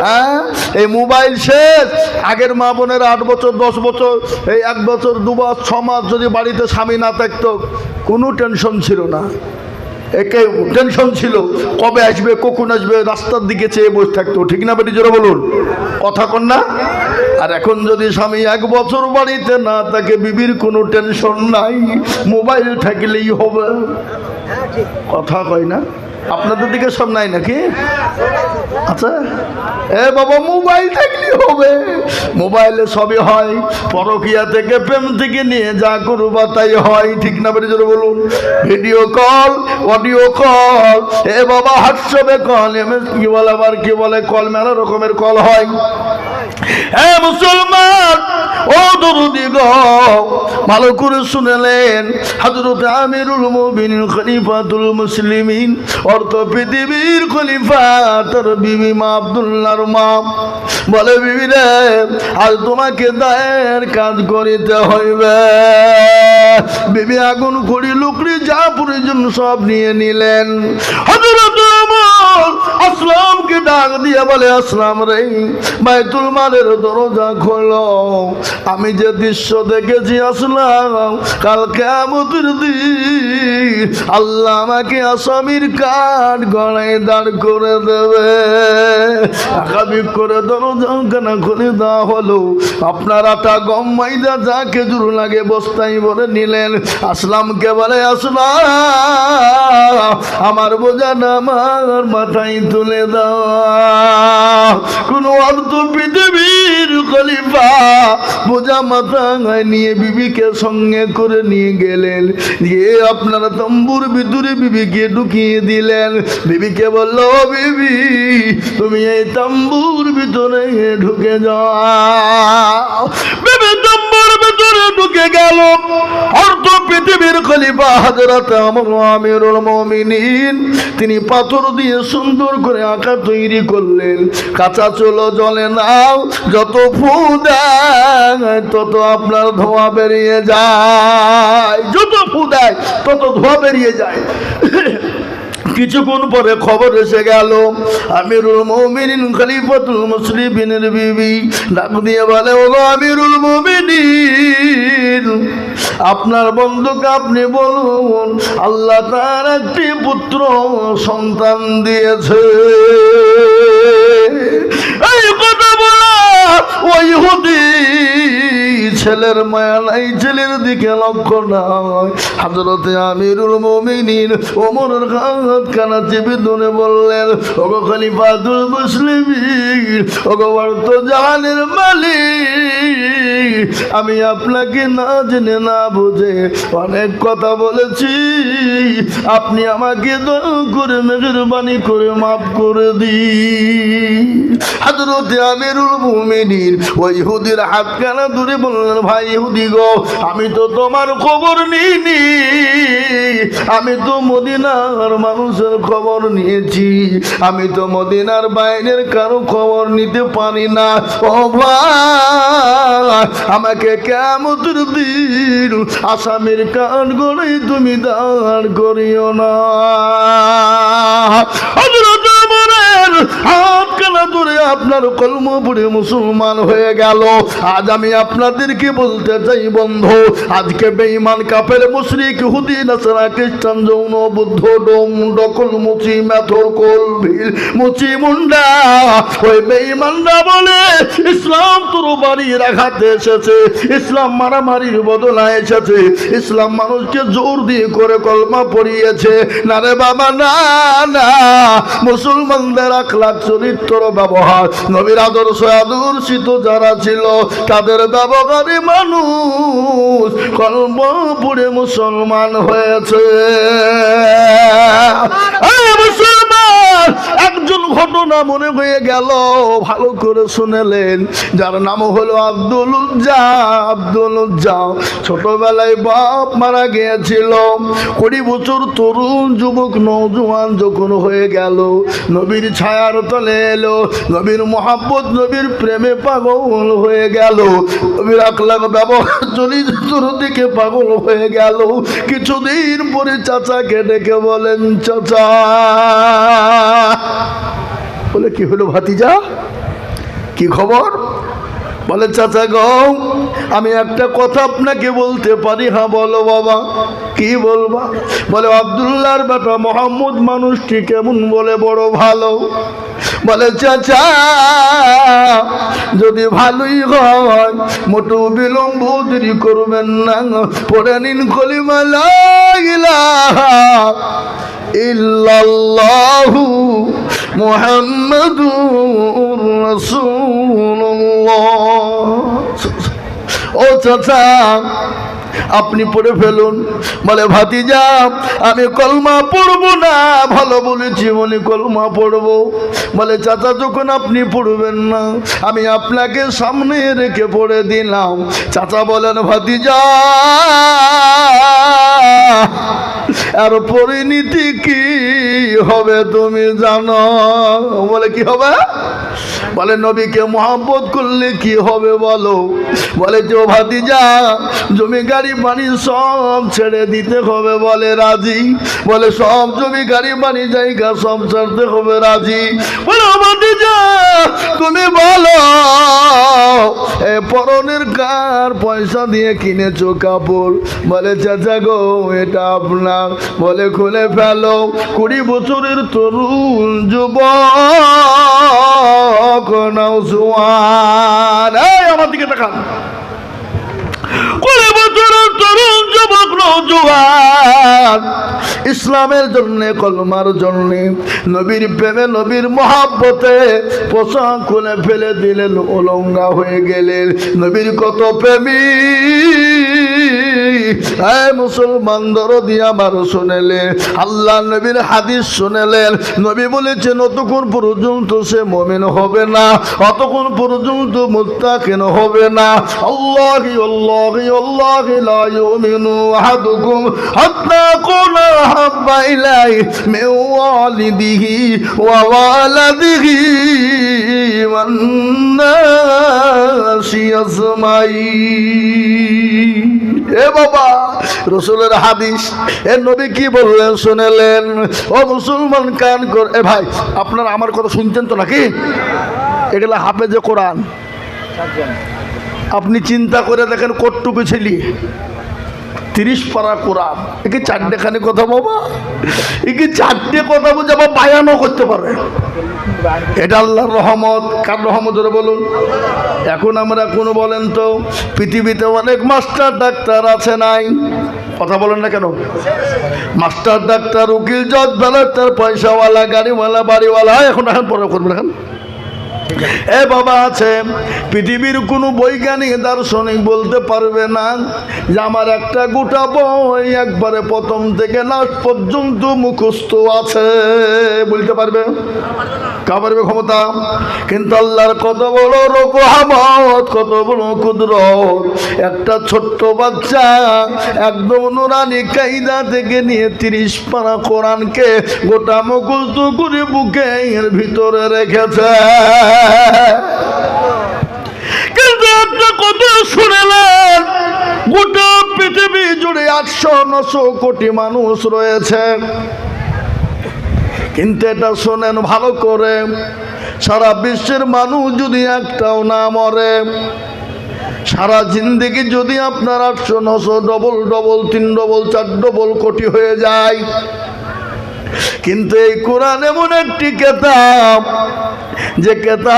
হ্যাঁ, এই মোবাইল শেষ। আগের মা বোনেরা 8 বছর 10 বছর, এই 1 বছর 2 মাস 6 মাস যদি বাড়িতে স্বামী না থাকতো, কোনো টেনশন ছিল না। একে টেনশন ছিল কবে আসবে, কখন আসবে, রাস্তার দিকে চেয়ে বসে থাকতো, ঠিক না বেটি? জোরে বলুন, কথা কন না? আর এখন যদি স্বামী 1 বছর বাড়িতে না থাকে, বিবির কোনো টেনশন নাই, মোবাইল থাকলেই হবে। কথা কয় না? আপনাদের দিকে সব নাই নাকি? আচ্ছা, এ বাবা, মোবাইল থাকলেই হবে, মোবাইলে সবই হয়। পরকিয়া থেকে, প্রেম থেকে নিয়ে যা করবা তাই হয়, ঠিক না? বেরিয়ে জোরে বলুন। ভিডিও কল, অডিও কল, এ বাবা হোয়াটসঅ্যাপে কল, কি বলে আবার কি বলে কল, মেলা রকমের কল হয়। হে মুসলমান, ও দরুদি গো, ভালো করে শুনলেন। হযরত আমিরুল মুমিনিন খলিফাতুল মুসলিমিন, অর্থ পৃথিবীর খলিফা, তার বিবি মা আব্দুল্লাহর মা বলে, বিবি রে, আজ তোমাকে দায়ের কাজ করিতে হইবে। বিবি আগুন খড়ি লুকড়ি যা প্রয়োজন সব নিয়ে নিলেন। হযরত ওমর আসলামকে ডাক দিয়ে বলে, আসলাম রে, বাইতুল মালের দরজা খোলো। আমি যে দৃশ্য দেখেছি আসলাম, কাল কিয়ামতের দিন আল্লাহ আমাকে আসামির কাঠ গলায় দাঁড় করে দেবে। আকাবিক করে দরজা কানা খুলে দেওয়া হলো। আপনার আটা, গম, ময়দা যা খেজুর লাগে বস্তায় ভরে নিলেন। আসলামকে বলে, আসলাম, আমার বোঝাটা আমার মাথায় তুলে দাও। কোন অর্থ পৃথিবীর খলিফা বোঝা মাথায় নিয়ে বিবিকে সঙ্গে করে নিয়ে গেলেন, গিয়ে আপনারা তম্বুর ভিতরে বিবিকে ঢুকিয়ে দিলেন। বিবিকে বলল, বিবি, তুমি এই তম্বুর ভিতরে ঢুকে যাও। বিবি তম্বুর ভিতরে ঢুকে গেল। অর্থ পৃথিবীর খলিফা হযরত আমিরুল মুমিনিন, তিনি পাথর দিয়ে সুন্দর করে আঁকা তৈরি করলেন। কাঁচা চুলো জ্বলে নাও, যত ফু দেয় তত আপনার ধোঁয়া বেরিয়ে যায়, যত ফু দেয় তত ধোঁয়া বেরিয়ে যায়। কিছুক্ষণ পরে খবর এসে গেল, আমিরুল মুমিনিন খলিফাতুল মুসলিমিনের বিবি ডাক দিয়ে বলে, ও আমিরুল মুমিনিন, আপনার বন্ধুকে আপনি বলুন আল্লাহ তার একটি পুত্র সন্তান দিয়েছে। এই কথা বলা ওই ইহুদি ছেলের মায়া নাই, ছেলের দিকে লক্ষ্য নাই। হযরতে আমিরুল মুমিনিন ওমরের হাত কানা চেপে ধরে বললেন, ওগো খলিফাতুল মুসলিমিন, ওগো জাহানের মালিক, আমি আপনাকে না জেনে না বুঝে অনেক কথা বলেছি, আপনি আমাকে দয়া করে মেহেরবানি করে মাফ করে দিন। হযরতে আমিরুল মুমিনিন ওই ইহুদির হাত কানা ধরে বললেন, ভাই ইহুদি গো, আমি তো তোমার খবর নিইনি, আমি তো মদিনার মানুষের খবর নিয়েছি, আমি তো মদিনার বাইরের কারো খবর নিতে পারি না। ও ভাই, আমাকে কিয়ামতের দিন আসামির কাঠ গড়াই তুমি দাঁড় করিও না। হযরত ওমরের হাত কানা ধরে আপনার কলমা পড়ে মুসলমান হয়ে গেল। আজ আমি আপনাদেরকে বলতে চাই বন্ধু, আজকে বেঈমান কাফের মুশরিক ইহুদি নাসারা খ্রিস্টান যৌন বুদ্ধ ডোম ডকল মুচি মেথর কোল ভিল মুচি মুন্ডা, ওই বেঈমানরা বলে ইসলাম তোর বাড়ি রাখাতে এসেছে, ইসলাম মারামারির বদলায় এসেছে, ইসলাম মানুষকে জোর দিয়ে করে কলমা পড়িয়েছে। না রে বাবা, না না, মুসলমানদের আখলাক চরিত্র ব্যবহার নবীর আদর্শ আদর্শিত যারা ছিল তাদের ব্যবহারে মানুষ কলমা পড়ে মুসলমান হয়েছে। মুসলমান একজন ঘটনা মনে হয়ে গেল, ভালো করে শুনেলেন, যার নাম হলো আব্দুল উজ্জা। ছোটবেলায় বাপ মারা গিয়েছিল। 20 বছর তরুণ যুবক নওজোয়ান যখন হয়ে গেল, নবীর ছায়ার তলে এলো, নবীর মহাব্বত নবীর প্রেমে পাগল হয়ে গেল, নবীর আখলাক ব্যবহার চরিত্র দিকে পাগল হয়ে গেল। কিছুদিন পরে চাচাকে ডেকে বলেন, চাচা, বলে কি হলো ভাতিজা, কি খবর? বলে, চাচা গো, আমি একটা কথা আপনাকে বলতে পারি। হ্যাঁ বলো বাবা, কি বলবা? বলে, আব্দুল্লাহর বেটা মোহাম্মদ মানুষটি কেমন? বলে, বড় ভালো। বলে চাচা যদি ভালোই হয় মোটু বিলম্ব দেরি করবেন না, পড়ে নিন কলিমা লা ইলাহা ইল্লাল্লাহু মুহাম্মাদুর রাসূলুল্লাহ। ও চাচা আপনি পড়ে ফেলুন। বলে ভাতিজা আমি কলমা পড়বো না। ভালো বলেছি বলে কলমা পড়বো। বলে চাচা যখন আপনি পড়বেন না আমি আপনাকে সামনে রেখে পড়ে দিলাম। চাচা বলেন ভাতিজা আর পরিণতি কি হবে তুমি জানো? বলে কি হবে? বলে নবীকে মহব্বত করলে কি হবে বলো? বলে যে ভাতিজা জমি গাড়ি বাড়ি সব ছেড়ে দিতে হবে। বলে রাজি। বলে সব জমি গাড়ি বাড়ি জায়গা সব ছাড়তে হবে। রাজি। বলে ভাতিজা তুমি বলো এ পরনের কার পয়সা দিয়ে কিনেছো কাপড়? বলে চাচা গো এটা আপনার। বলে খুলে ফেলো। 20 বছরের তরুণ যুবক নওজোয়ান, এই আমার দিকে তাকান। 20 বছরের তরুণ যুবক নওজোয়ান ইসলামের জন্য কলমার জন্য নবীর প্রেমে নবীর মহাব্বতে পোশাক খুলে ফেলে দিলেন, উলঙ্গা হয়ে গেলেন। নবীর কত প্রেমী মুসলমান দরদি আমার শুনেলেন, আল্লাহ নবীর হাদিস শুনেলেন। নবী বলেছেন অতক্ষণ পর্যন্ত সে মুমিন হবে না, অতক্ষণ পর্যন্ত মুত্তাকিন হবে না। আল্লাহি আল্লাহি আল্লাহি লা ইউমিনু আহাদুকুম হাত্তা কুনা হাব্বা ইলাইহি মিন ওয়ালিদিহি ওয়া ওয়ালাদিহি ওয়ান নাসি আজমাইন। এ বাবা রসুলের হাদিস, এর নবী কি বললেন শুনেলেন। ও মুসলমান কান কর। এ ভাই আপনারা আমার কথা শুনছেন তো নাকি? এগুলা হাফেজে কোরআন। আপনি চিন্তা করে দেখেন কটটুকু ছিলি 30 পারা কোরআন, একে 4টেখানি কথা বাবা, একে 4টে কথা বুঝে আবার বায়ানও করতে পারে। এটা আল্লাহর রহমত। কার রহমত ধরে বলুন? এখন আমরা কোন বলেন তো পৃথিবীতে অনেক মাস্টার ডাক্তার আছে নাই? কথা বলেন না কেন? মাস্টার ডাক্তার উকিল জজ ব্যালেক্টর পয়সাওয়ালা গাড়িওয়ালা বাড়িওয়ালা এখন পরে করবেন। এখন এ বাবা আছে পৃথিবীর কোনো বৈজ্ঞানিক দার্শনিক বলতে পারবে না যে আমার একটা গোটা বই একবারে প্রথম থেকে লাস্ট পর্যন্ত মুখস্থ আছে। বলতে পারবে? কা পারবে ক্ষমতা? কিন্তু আল্লাহর কত বড় রহমত, কত বড় কুদরত। একটা ছোট্ট বাচ্চা একদম নুরানি কায়দা থেকে নিয়ে 30 পারা কোরআনকে গোটা মুখস্থ করে বুকের ভিতরে রেখেছে। কিন্তু একটা কথা শুনেলেন, গোটা পৃথিবী জুড়ে 800-900 কোটি মানুষ রয়েছে। কিন্তু এটা শোনেন ভালো করে, সারা বিশ্বের মানুষ যদি একটাও না মরে, সারা জিন্দেগি যদি আপনার 800-900 ডবল 3 4 কোটি হয়ে যায়, কিন্তু এই কোরআন এমন একটি কিতাব যে কিতাব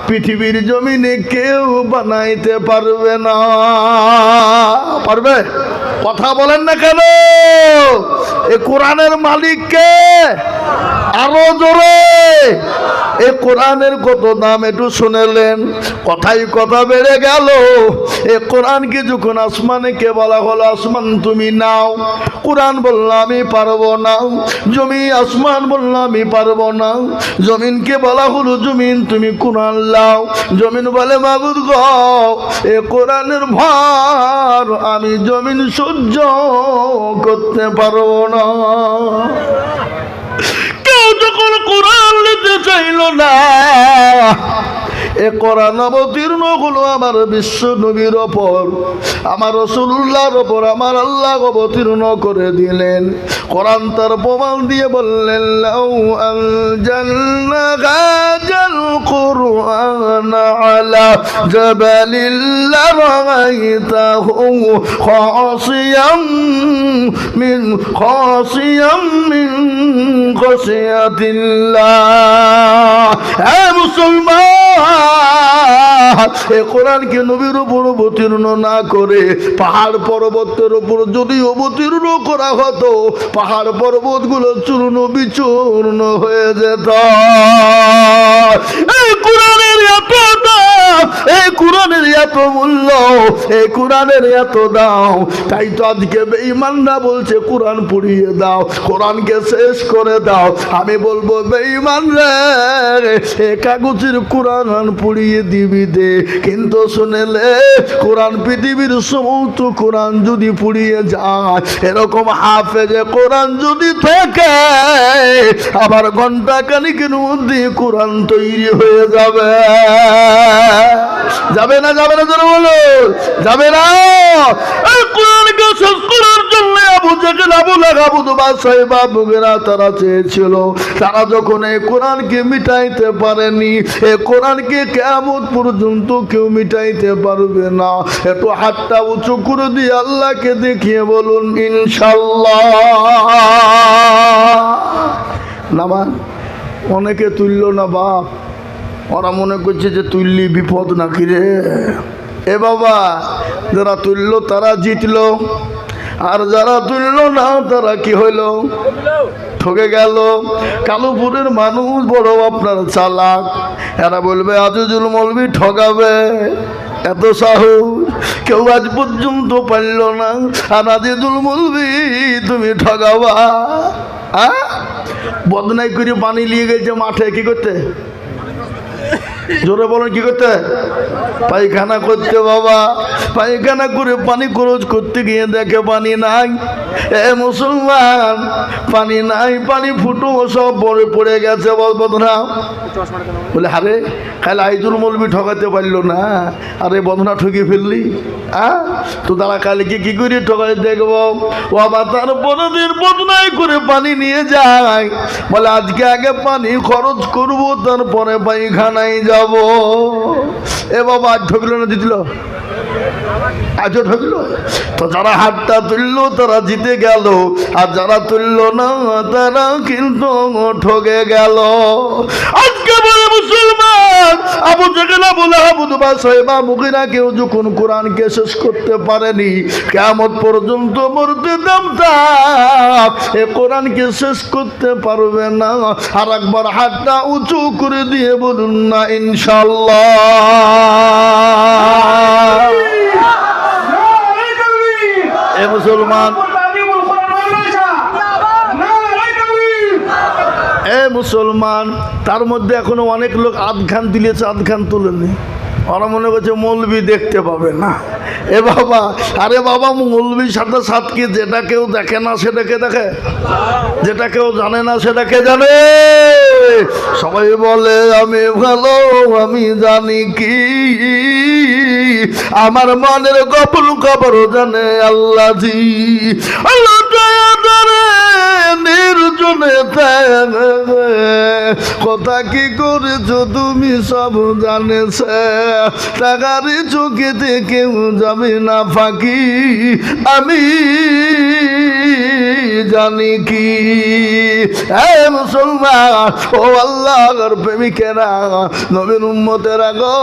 পৃথিবীর জমিনে কেউ বানাইতে পারবে না। পারবে? কথা বলেন না কেন? এই কোরআনের মালিক কে? আরো জোরে। এই কোরআনের কত দাম একটু শুনেলেন? কথাই কথা বেড়ে গেল। এই কোরআনকে যখন আসমানকে বলা হলো আসমান তুমি নাও, কোরআন বলল আমি পারবো না। জমি আসমান বলল আমি পারবো না। জমিনকে বলা হলো জমিন তুমি কোরআন লাও। জমিন বলে মাবুদ গো এ কোরআনের ভার আমি জমিন সহ্য করতে পারবো না। কেউ যখন কোরআন নিতে চাইল না, এ কোরআন অবতীর্ণ হলো আমার বিশ্ব নবীর ওপর, আমার রাসূলুল্লাহর ওপর আমার আল্লাহ অবতীর্ণ করে দিলেন। কোরআন তার প্রমাণ দিয়ে বললেন লাউ আনজালনা হাযাল কুরআন আলা جبل لرأيته خاشعا من خشية الله اے মুসলমান এ কোরআনকে নবীর উপর অবতীর্ণ না করে পাহাড় পর্বতের উপর যদি অবতীর্ণ করা হতো পাহাড় পর্বতগুলো চূর্ণ বিচূর্ণ হয়ে যেত এই কোরআনের এত দাম এই কোরআনের এত মূল্য এই কোরআনের এত দাম তাই তো আজকে বেঈমানরা বলছে কোরআন পুড়িয়ে দাও কোরআনকে শেষ করে দাও আমি বলবো বেঈমান রে এ কাগজের কোরআন পুড়িয়ে দিবি দে কিন্তু শুনেলে কোরআন পৃথিবীর সমস্ত কোরআন যদি পুড়িয়ে যায় এরকম হাফেজে কোরআন যদি থাকে আবার ঘন্টা খানিকের মধ্যে কোরআন তৈরি হয়ে যাবে যাবে না যাবে না যারা বলো যাবে না এই কোরআনকে শেষ করার জন্য আবু জাহেল আবু লাহাব আবু সাহেব আবুরা তারা চেয়েছিল তারা যখন এই কোরআনকে মিটাইতে পারেনি এই কোরআনকে কিয়ামত পর্যন্ত কেউ মিটাইতে পারবে না একটু হাতটা উঁচু করে দিয়ে আল্লাহকে দেখিয়ে বলুন ইনশাআল্লাহ নামান অনেকে তুলল না বাপ ওরা মনে করছে যে তুললি বিপদ নাকি রে এ বাবা যারা তুললো তারা জিতলো আর যারা তুললো না তারা কি হইল ঠকে গেল কালুপুরের মানুষ বড় আপনার চালাক এরা বলবে আজিজুল মৌলবী ঠকাবে এত সাহস কেউ আজ পর্যন্ত পারল না আর আজিজুল মৌলবী তুমি ঠকাবা বদনাই করে পানি নিয়ে গেছে মাঠে কি করতে জোরে বলেন কি করতে পায়খানা করতে বাবা পায়খানা করে পানি খরচ করতে গিয়ে দেখে পানি নাই এ মুসলমান পানি নাই পানি ফুটো সব পড়ে গেছে বদনা বলে আরে খালি আইজুল মৌলবী ঠকাতে পারলো না আরে বদনা ঠকিয়ে ফেললি তো তারা কালকে কি করে ঠকাই দেখবো ও আবার তার পরের দিন বদনাই করে পানি নিয়ে যায় বলে আজকে আগে পানি খরচ করবো তারপরে পায়খানায় যাব এ বাবা আজ ঠকলো না জিতল আজও ঠকলো তো যারা হাতটা তুললো তারা জিতে গেল আর যারা তুললো না তারা কিন্তু ঠকে গেল আজকে বলে মুসলমান আবু জাহেল আবু লাহাব উতবা সাহেবা মুগিরা কেউ যখন কোরআনকে শেষ করতে পারেনি কিয়ামত পর্যন্ত মরতে দামটা এ কোরআনকে শেষ করতে পারবে না আর একবার হাতটা উঁচু করে দিয়ে বলুন না ইনশাআল্লাহ এ মুসলমান এ মুসলমান তার মধ্যে এখনো অনেক লোক আধখান তুলেছে আধখান তুলেনি ওরা মনে করছে মৌলবি দেখতে পাবে না এ বাবা আরে বাবা মৌলবির সাথে সাথে যেটা কেউ দেখে না সেটাকে দেখে যেটা কেউ জানে না সেটাকে জানে সবাই বলে আমি ভালো আমি জানি কি আমার মনের গোপন খবর জানে আল্লাহ জি আল্লাহ নির্জনে কথা কি করেছো তুমি সব জানেছে টাকারি চোখেতে কেউ যাবে না ফাঁকি আমি জানি কি হে মুসলমান ও আল্লাহর প্রেমিকেরা নবীর উম্মতেরা গো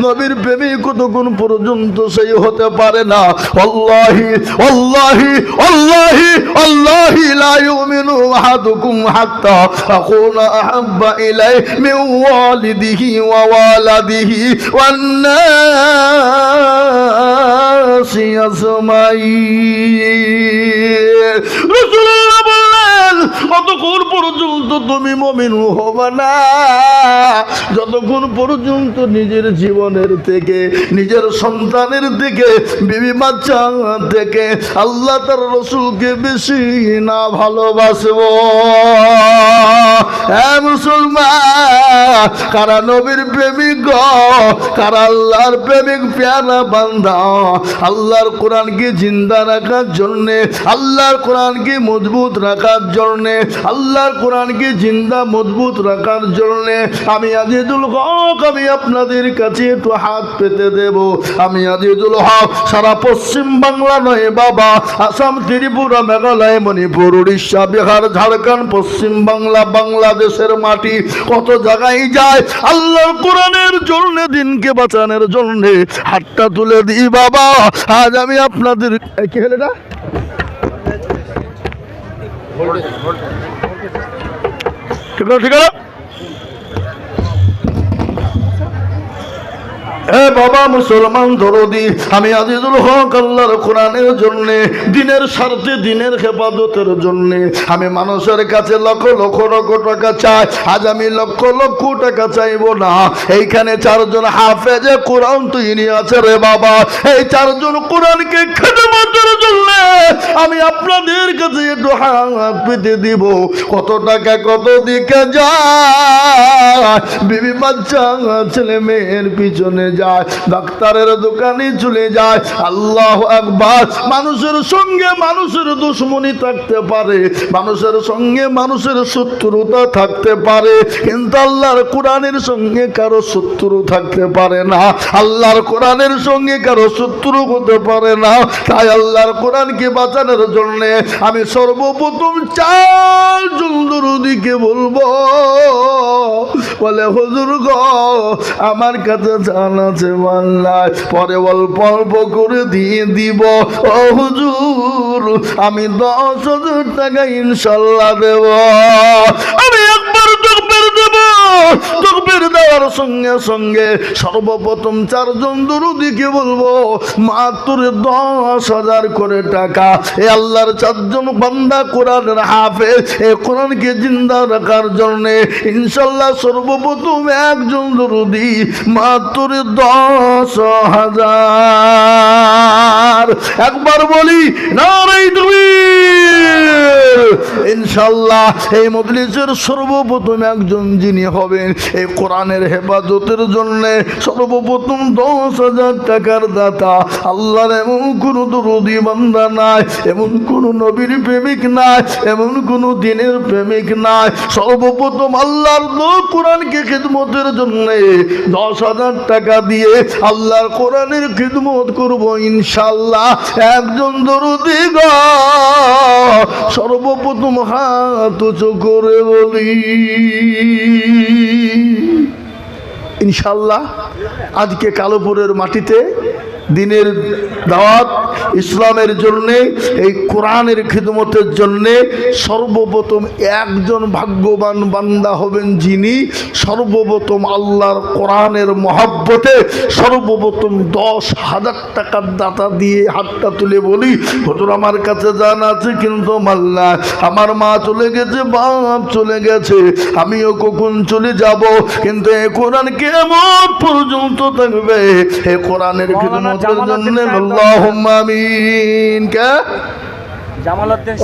নবীর প্রেমিক কতক্ষণ পর্যন্ত সেই হতে পারে না আল্লাহি আল্লাহি আল্লাহি আল্লাহি লা ইউমিনু আহাদুকুম হাত্তা আকুনা আহাব্বা ইলাই মিন ওয়ালিদিহি ওয়া ওয়ালাদিহি ওয়ান নাসি আজমাইন রাসূলুল্লাহ বললেন অতক্ষণ পর্যন্ত তুমি মুমিন হবে না যতক্ষণ পর্যন্ত নিজের জীবনের থেকে নিজের সন্তানের থেকে বিবি বাচ্চা থেকে আল্লাহ তার রাসূলকে বেশি না ভালোবাসবো হ্যাঁ মুসলমান কারা নবীর প্রেমিক কারা আল্লাহর প্রেমিক প্যারা বান্দা আল্লাহর কোরআনকে জিন্দা রাখার জন্য আল্লাহর কোরআনকে মজবুত রাখার জন্য জন্য, আল্লাহর কোরআনকে জিন্দা মজবুত রাখার জন্য আমি আজিজুল হক আমি আপনাদের কাছে একটু হাত পেতে দেব। আমি আজিজুল হক সারা পশ্চিম বাংলা নয় বাবা, আসাম, ত্রিপুরা, মেঘালয়, মণিপুর, উড়িষ্যা, বিহার, ঝাড়খণ্ড, পশ্চিম বাংলা, বাংলাদেশের মাটি কত জায়গায় যায় আল্লাহর কোরআনের জন্য, দিনকে বাঁচানোর জন্য হাতটা তুলে দিই বাবা। আজ আমি আপনাদের কি হলো এটা ঠিক আছে, ঠিক আছে। এ বাবা মুসলমান দরদি, আমি আজিজুল হক আল্লাহর কোরআনের জন্য, দিনের স্বার্থে, দিনের হেফাজতের জন্য আমি মানুষের কাছে লক্ষ লক্ষ লক্ষ টাকা চাই। আজ আমি লক্ষ লক্ষ টাকা চাইবো না। এইখানে চারজন হাফেজে কোরআন তৈরি আছে রে বাবা, এই চারজন কোরআনকে খেদমতের জন্য আমি আপনাদের কাছে একটু হাত পেতে দিব। কত টাকা কত দিকে যায়, বিবি বাচ্চা ছেলে মেয়ের পিছনে যায়, ডাক্তারের দোকানে চলে যায়। আল্লাহ আকবার। মানুষের সঙ্গে মানুষের দুশ্মনী থাকতে পারে, মানুষের সঙ্গে মানুষের শত্রুতা থাকতে পারে, কিন্তু আল্লাহর কোরআনের সঙ্গে কারো শত্রু থাকতে পারে না, আল্লাহর কোরআনের সঙ্গে কারো শত্রু হতে পারে না। তাই আল্লাহর কোরআনকে বাঁচানোর জন্য আমি সর্বপ্রথম চারজন দরুদিকে বলবো, বলে হুজুর গো আমার কাছে জান আছে মাল্লাই, পরে অল্প অল্প করে দিয়ে দিব। ও হুজুর আমি 10,000 টাকা ইনশাল্লাহ দেব। আমি একবার তকবীর দেব, তকবীর দেওয়ার সঙ্গে সঙ্গে সর্বপ্রথম চারজন দরুদিকে বলবো মাত্র 10,000 করে টাকা। এ আল্লাহর চারজন বান্দা কোরআনের হাফেজ, এ কোরআনকে জিন্দা রাখার জন্য ইনশাল্লাহ সর্বপ্রথম একজন দরুদি মাত্র 10,000। একবার বলি নারে তাকবীর। ইনশাল্লাহ এই মজলিসের সর্বপ্রথম একজন যিনি হবেন এই কোরআনের হেফাজতের জন্য সর্বপ্রথম 10,000 টাকার দাতা, আল্লাহর এমন কোন দরুদি বান্দা নাই, এমন কোন নবীর প্রেমিক নাই, এমন কোন দিনের প্রেমিক নাই। সর্বপ্রথম আল্লাহর কোরআনকে খিদমতের জন্য 10,000 টাকা দিয়ে আল্লাহর কোরআনের খিদমত করব ইনশাল্লাহ। একজন দরুদি গো সর্বপ্রথম হাত উঁচু করে বলি ইনশাল্লাহ। আজকে কালোপুরের মাটিতে দিনের দাওয়াত ইসলামের জন্যে, এই কোরআনের খিদমতের জন্যে সর্বপ্রথম একজন ভাগ্যবান বান্দা হবেন যিনি সর্বপ্রথম আল্লাহর কোরআনের মহব্বতে সর্বপ্রথম 10,000 টাকার দাতা দিয়ে হাতটা তুলে বলি হুজুর আমার কাছে জান আছে কিন্তু মাল্লা, আমার মা চলে গেছে, বাপ চলে গেছে, আমিও কখন চলে যাব, কিন্তু এই কোরআন কিয়ামত পর্যন্ত থাকবে। এই কোরআনের খিদমতের জন্য আল্লাহুম্মা আমিন। কে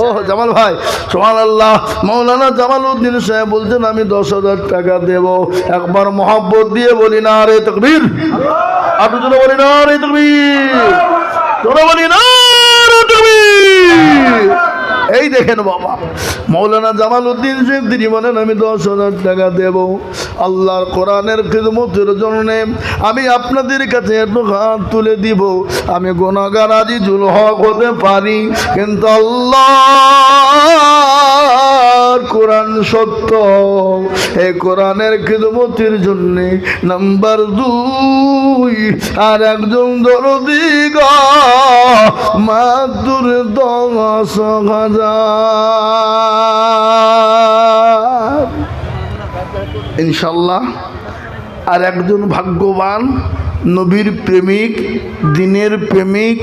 ও জামাল ভাই সুবহানাল্লাহ। মাওলানা জামালউদ্দিন সাহেব বলছেন আমি 10,000 টাকা দেব। একবার মহব্বত দিয়ে বলি নারে তাকবীর। আরো জোরে বলি নারে তাকবীর, জোরে বলি নারে তাকবীর। এই দেখেন বাবা মাওলানা জামালউদ্দিন সাহেব তিনি বলেন আমি 10,000 টাকা দেব আল্লাহর কোরআনের খিদমতের জন্য। আমি আপনাদের কাছে একটু হাত তুলে দিব। আমি গুনাহগার আজিজুল হক হতে পারি, কিন্তু আল্লাহর কোরআন সত্য। এই কোরআনের খিদমতের জন্য নাম্বার 2 আর একজন দরদি গো মাত্র 10,000। ইনশাল্লাহ আর একজন ভাগ্যবান নবীর প্রেমিক, দিনের প্রেমিক,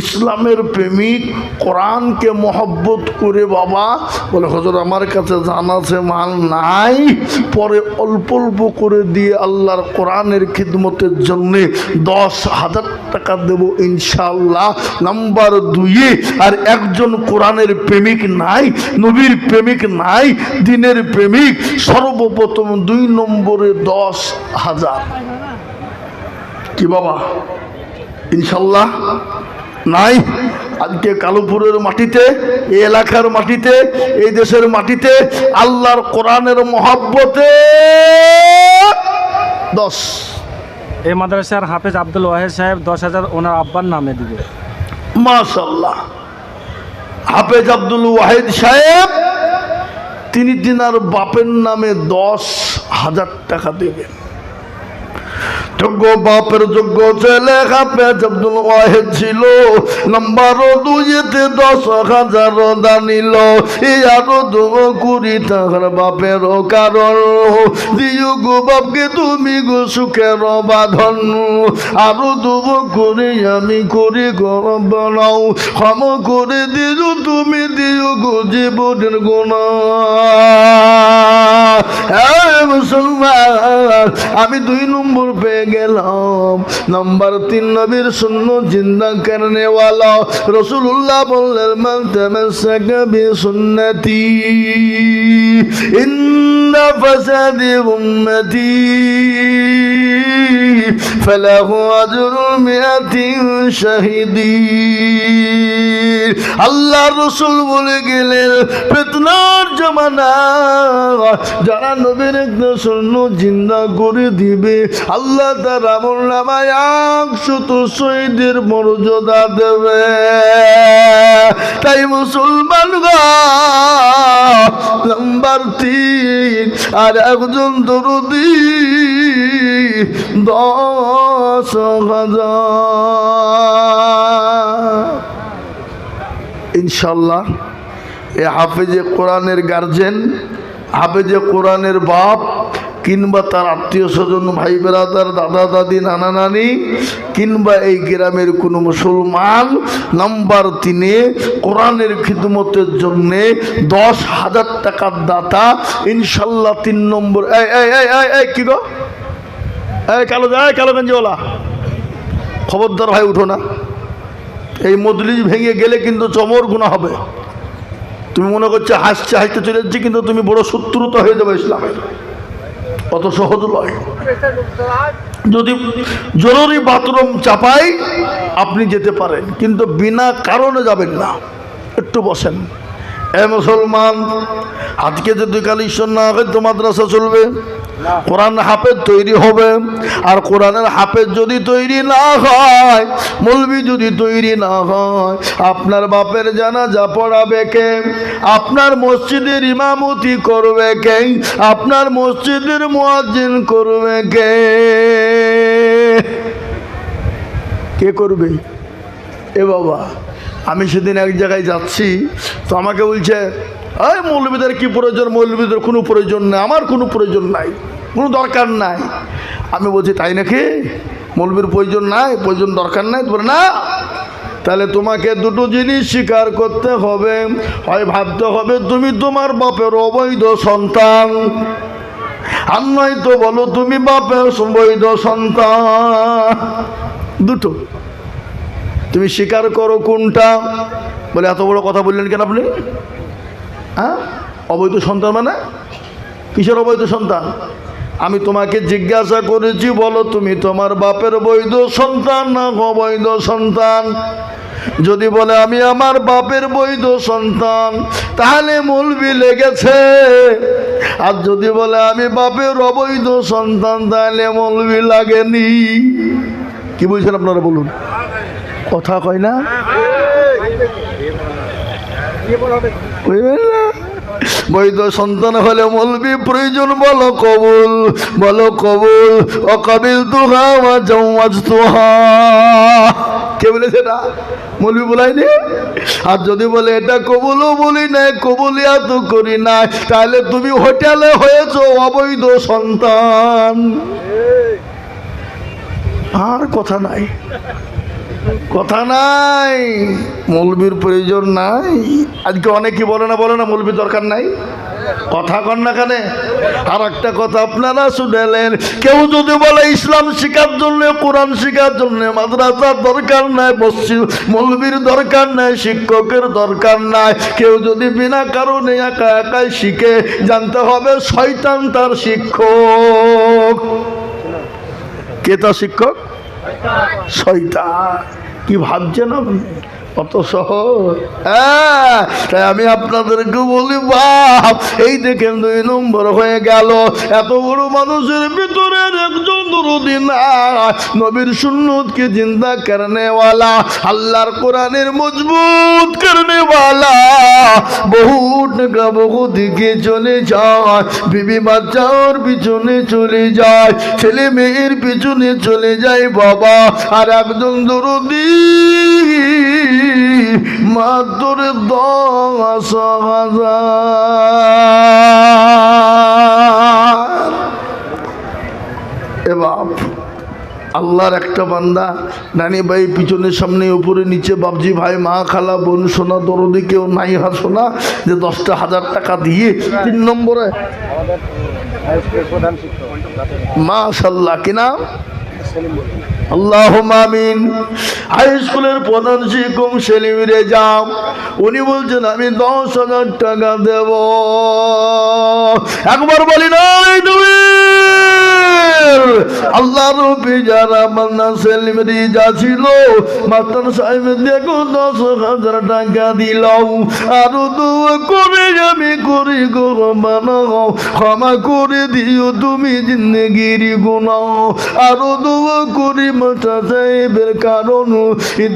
ইসলামের প্রেমিক, কোরআনকে মহব্বত করে বাবা বলে হুজুর আমার কাছে জানা আছে মাল নাই, পরে অল্প অল্প করে দিয়ে আল্লাহর কোরআনের খিদমতের জন্য 10,000 টাকা দেব ইনশাআল্লাহ। নাম্বার 2 আর একজন কোরআনের প্রেমিক নাই, নবীর প্রেমিক নাই, দিনের প্রেমিক, সর্বপ্রথম 2 নম্বরে 10,000। কি বাবা ইনশাল্লাহ নাই। আজকে কালুপুরের মাটিতে, এই এলাকার মাটিতে, এই দেশের মাটিতে আল্লাহর কোরআনের মহব্বতে 10। এই মাদ্রাসার হাফেজ আব্দুল ওয়াহেদ সাহেব 10,000 ওনার আব্বার নামে দিবে। মাশাআল্লাহ। হাফেজ আব্দুল ওয়াহিদ সাহেব তিনি তিনার বাপের নামে 10,000 টাকা দেবেন। যোগ্য বাপের যোগ্য ছেলে হাফেজ আব্দুল ওয়াহিদ ছিল। নাম্বার 2-তে 10,000 দানিল। এই আরো 20 টাকার বাপের কারণ দিও গো বাপকে তুমি গো সুখের বাঁধন। আরো 20 আমি করি গরম বানাও, ক্ষম করে দিও তুমি দিও গো জীবনের গুণা। মুসলমান, আমি 2 নম্বর পেয়ে গেলাম। নাম্বার 3 নবীর সুন্নাত জিন্দা করনে वाला রাসূলুল্লাহ বললেন মান তামাসসাকা বিসুন্নতি ইন্না ফাসাদি উম্মতি ফালাহু আজরু মিআতিন শাহিদিন। আল্লাহ রাসূল বলে গেলেন ফিতনার জামানা যারা নবীর একটা সুন্নাত জিন্দা করে দিবে আল্লাহ তার আমলনামায় 100 শহীদের মর্যাদা দেবে। তাই মুসলমান গো, নাম্বার 3 আর একজন দরদি 10,000 ইনশাল্লাহ। এ হাফেজে কোরআনের গার্জেন, হাফেজে কোরআনের বাপ কিংবা তার আত্মীয় স্বজন, ভাই বেরাদার, দাদা দাদি, নানা নানি কিংবা এই গ্রামের কোনো মুসলমান নাম্বার 3-এ কোরআনের খিদমতের জন্যে 10,000 টাকার দাতা ইনশাল্লাহ। 3 নম্বর কি গো, কালো যায় কালো গঞ্জিওয়ালা, খবরদার ভাই উঠো না। এই মজলিস ভেঙে গেলে কিন্তু চমর গুনাহ হবে। তুমি মনে করছো হাসতে হাসতে চলে যাচ্ছি, কিন্তু তুমি বড় শত্রুতা হয়ে যাবে ইসলামের। অত সহজ নয়। যদি জরুরি বাথরুম চাপাই আপনি যেতে পারেন, কিন্তু বিনা কারণে যাবেন না। একটু বসেন। এ মুসলমান, আজকে যদি কালেকশন না হয় তো মাদ্রাসা চলবে? কোরআন হাফেজ তৈরি হবে, আর কোরআনের হাফেজ যদি তৈরি না হয়, মৌলবি যদি তৈরি না হয়, আপনার বাপের জানাজা পড়াবে কে? আপনার মসজিদের ইমামতি করবে কে? আপনার মসজিদের মুয়াজ্জিন করবে কে? কে করবে? এ বাবা, আমি সেদিন এক জায়গায় যাচ্ছি, তো আমাকে বলছে এই মৌলবীদের কি প্রয়োজন? মৌলবীদের কোনো প্রয়োজন নেই, আমার কোনো প্রয়োজন নাই, কোনো দরকার নাই। আমি বলছি তাই নাকি? মৌলবীর প্রয়োজন নাই, প্রয়োজন দরকার নাই? বলে না, তাহলে তোমাকে 2টো জিনিস স্বীকার করতে হবে। হয় ভাবতে হবে তুমি তোমার বাপের অবৈধ সন্তান, আর নয়তো বলো তুমি বাপের বৈধ সন্তান। 2টো তুমি স্বীকার করো কোনটা? বলে এত বড় কথা বললেন কেন আপনি? হ্যাঁ, অবৈধ সন্তান মানে কিসের অবৈধ সন্তান? আমি তোমাকে জিজ্ঞাসা করেছি, বলো তুমি তোমার বাপের বৈধ সন্তান না অবৈধ সন্তান? যদি বলে আমি আমার বাপের বৈধ সন্তান, তাহলে মৌলবি লেগেছে। আর যদি বলে আমি বাপের অবৈধ সন্তান, তাহলে মৌলবি লাগেনি। কি বলছেন আপনারা বলুন? কথা কয় না? বৈধ সন্তান হলে মৌলবি প্রয়োজন, বলো কবুল, বলো কবুল। অকাবিল তুহা ওয়াজ তুহা, কে বলেছে না? মৌলবি বলাইনি। আর যদি বলে এটা কবুলও বলি নাই, কবুলিয়া তো করি নাই, তাহলে তুমি হোটেলে হয়েছো অবৈধ সন্তান। আর কথা নাই, কথা নাই, মৌলবীর প্রয়োজন নাই। আজকে অনেকেই বলে না মৌলবীর দরকার নাই, কথা কন না কেন? আর একটা কথা আপনারা শুনেলেন, কেউ যদি বলে ইসলাম শিখার জন্য, কোরআন শিখার জন্য মাদ্রাসার দরকার নাই, মসজিদ মৌলবীর দরকার নাই, শিক্ষকের দরকার নাই, কেউ যদি বিনা কারণে একা একাই শিখে, জানতে হবে শয়তান তার শিক্ষক। কে তার শিক্ষক? শয়তান। কি ভাবছেন আপনি? কত সহজ। হ্যাঁ, তাই আমি আপনাদেরকে বলি বাপ, এই দেখেন 2 নম্বর হয়ে গেল। এত বড় মানুষের ভিতরে একজন দরদি না, নবীর সুন্নতকে জিন্দা করনে वाला, আল্লাহর কোরআনের মজবুত করনে वाला। বহু টাকা বহু দিকে চলে যায়, বিবি বাচ্চার পিছনে চলে যায়, ছেলে মেয়ের পিছনে চলে যায় বাবা। আর একজন দরদি মাত্র 10,000। এ বাপ, আল্লাহর একটা বান্দা, নানি ভাই পিছনে সামনে উপরে নিচে, বাবজি ভাই মা খালা বোন সোনা দরদি কেউ নাই হাসো না, যে 10,000 টাকা দিয়ে 3 নম্বরে মাশাআল্লাহ। কি নাম? আল্লাহুম্মা আমিন। হাই স্কুলের প্রধান শিক্ষক সেলিম রেজা, উনি বলছেন আমি 10,000 টাকা দেব। একবার বলি নাই তুমি আল্লাহ রবি যারা মান্না সেলিম রেজা ছিল, মাস্টার সাহেব দেখো 10,000 টাকা দিলাম। আরো দোয়া করে আমি করি গো বানাও, ক্ষমা করে দিও তুমি জিন্দেগির গুনাহ। আরো দোয়া করি মাস্টার সাহেবের কারণ,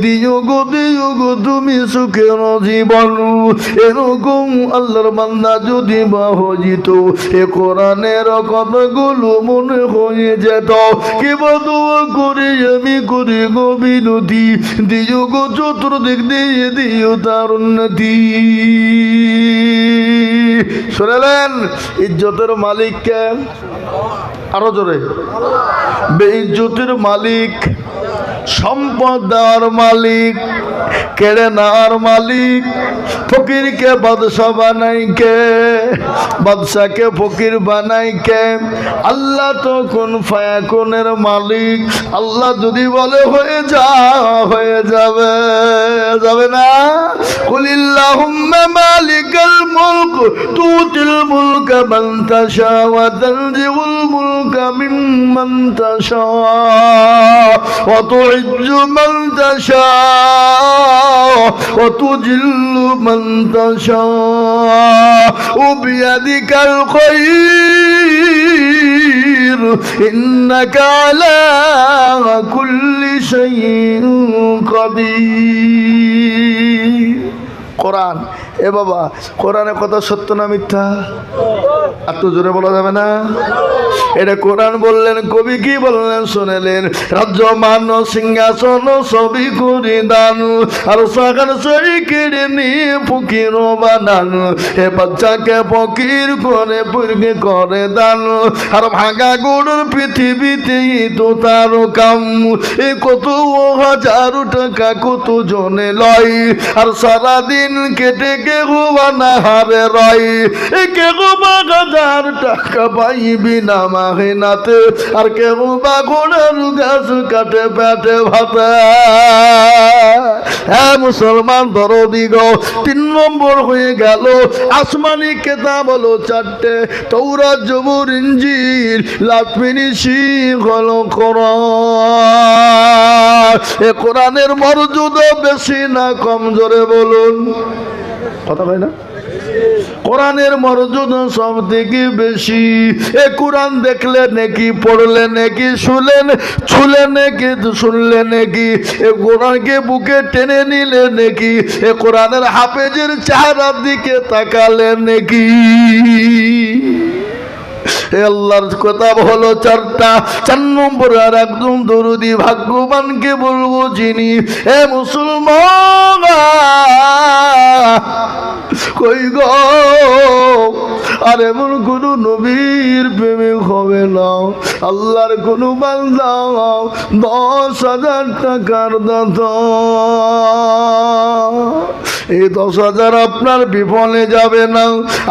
দিও গো তুমি সুখের জীবন। এরকম আল্লাহর বান্দা যদি বাহজিত, এ কোরআনের কথাগুলো মনে হয়ে যেত। কেবল দোয়া করে আমি করি গো বিনতি, দিও গো চতুর্দিক দিয়ে দিও তার উন্নতি। শুনলেন? ইজ্জতের মালিক কে? আরো জোরে। বেইজ্জতের মালিক, সম্পদ দেওয়ার মালিক, কেড়ে নেওয়ার মালিক। ফকিরকে বাদশা বানাই কে? বাদশাকে ফকির বানাই কে? আল্লাহ তো কোন ফায়াকুনের মালিক। আল্লাহ যদি বলে হয়ে যা, হয়ে যাবে, যাবে না? কুলিল্লাহুম্মা মালিকাল মুলক তুতিল মুলকা মান তাশা ওয়া তানজিউল মুলকা মিম্মান তাশা ওয়া তুইজ্জু মান তাশা ওয়া তুজিল্লু মান তাশা ওয়া বিয়াদিকাল খায়র ইন্নাকা আলা কুল্লি শাইইন কাদির। কোরআন। এ বাবা, কোরআনের কথা সত্য না মিথ্যা? আর তো জোরে বলা যাবে না। এটা কোরআন বললেন, কবি কি বললেন শুনেলেন? রাজ্য মান সিংহাসন সবই করি দান, আর সাগান সই কেড়ে নিয়ে ফকির বানান। এ বাচ্চাকে ফকির করে পুরকে করে দান, আর ভাঙা গরুর পৃথিবীতে তো তার কাম। এ কত হাজার টাকা কত জনে লয়, আর সারাদিন কেটে কেউ বানাহারে রয়। এ কেউ 1,000 টাকা পাইবি না মাহিনাতে, আর কেউ বা ঘোড়ার গাছ কাটে পেটে ভাতে। হ্যাঁ মুসলমান দরদি গো, 3 নম্বর হয়ে গেল। আসমানি কেতাব হলো 4টে, তৌরাত জবুর ইনজিল লাফিনিশি হলো কোরআন। এ কোরআনের মর্যাদা বেশি না কম? জোরে বলুন। কথা হয় না? কোরআনের মর্যাদা সব থেকে বেশি। এ কোরআন দেখলে নাকি, পড়লে নাকি, শুনলেন ছুলে নাকি, শুনলে নাকি, এ কোরআনকে বুকে টেনে নিলে নাকি, এ কোরআনের হাফেজের চেহারার দিকে তাকালে নাকি। আল্লাহর কিতাব হলো 4টা। 4 নম্বর আর একদম দরুদি ভাগ্যবানকে বলবো যিনি, এ মুসলমান কই গো, আর এমন কোন নবীর প্রেমে হবে না, আল্লাহর কোন বান্দা 10,000 টাকার দাতা। এই 10,000 আপনার বিফলে যাবে না।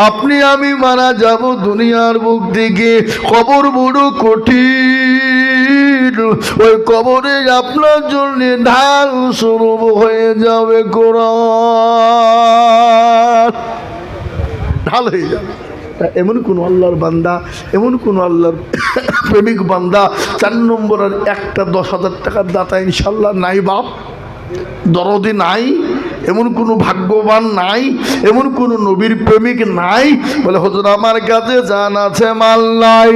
আপনি আমি মারা যাব দুনিয়ার বুক থেকে, কবর বড় কঠিন। ওই কবরে আপনার জন্য ঢাল স্বরূপ হয়ে যাবে কোরআন, ঢাল হয়ে যাবে। এমন কোন আল্লাহর বান্দা, এমন কোন আল্লাহর প্রেমিক বান্দা 4 নম্বরের একটা 10,000 টাকার দাতা ইনশাল্লাহ নাই বাপ? দরদি নাই, এমন কোনো ভাগ্যবান নাই, এমন কোনো নবীর প্রেমিক নাই বলে হুজুর আমার কাছে জান আছে মাল নাই,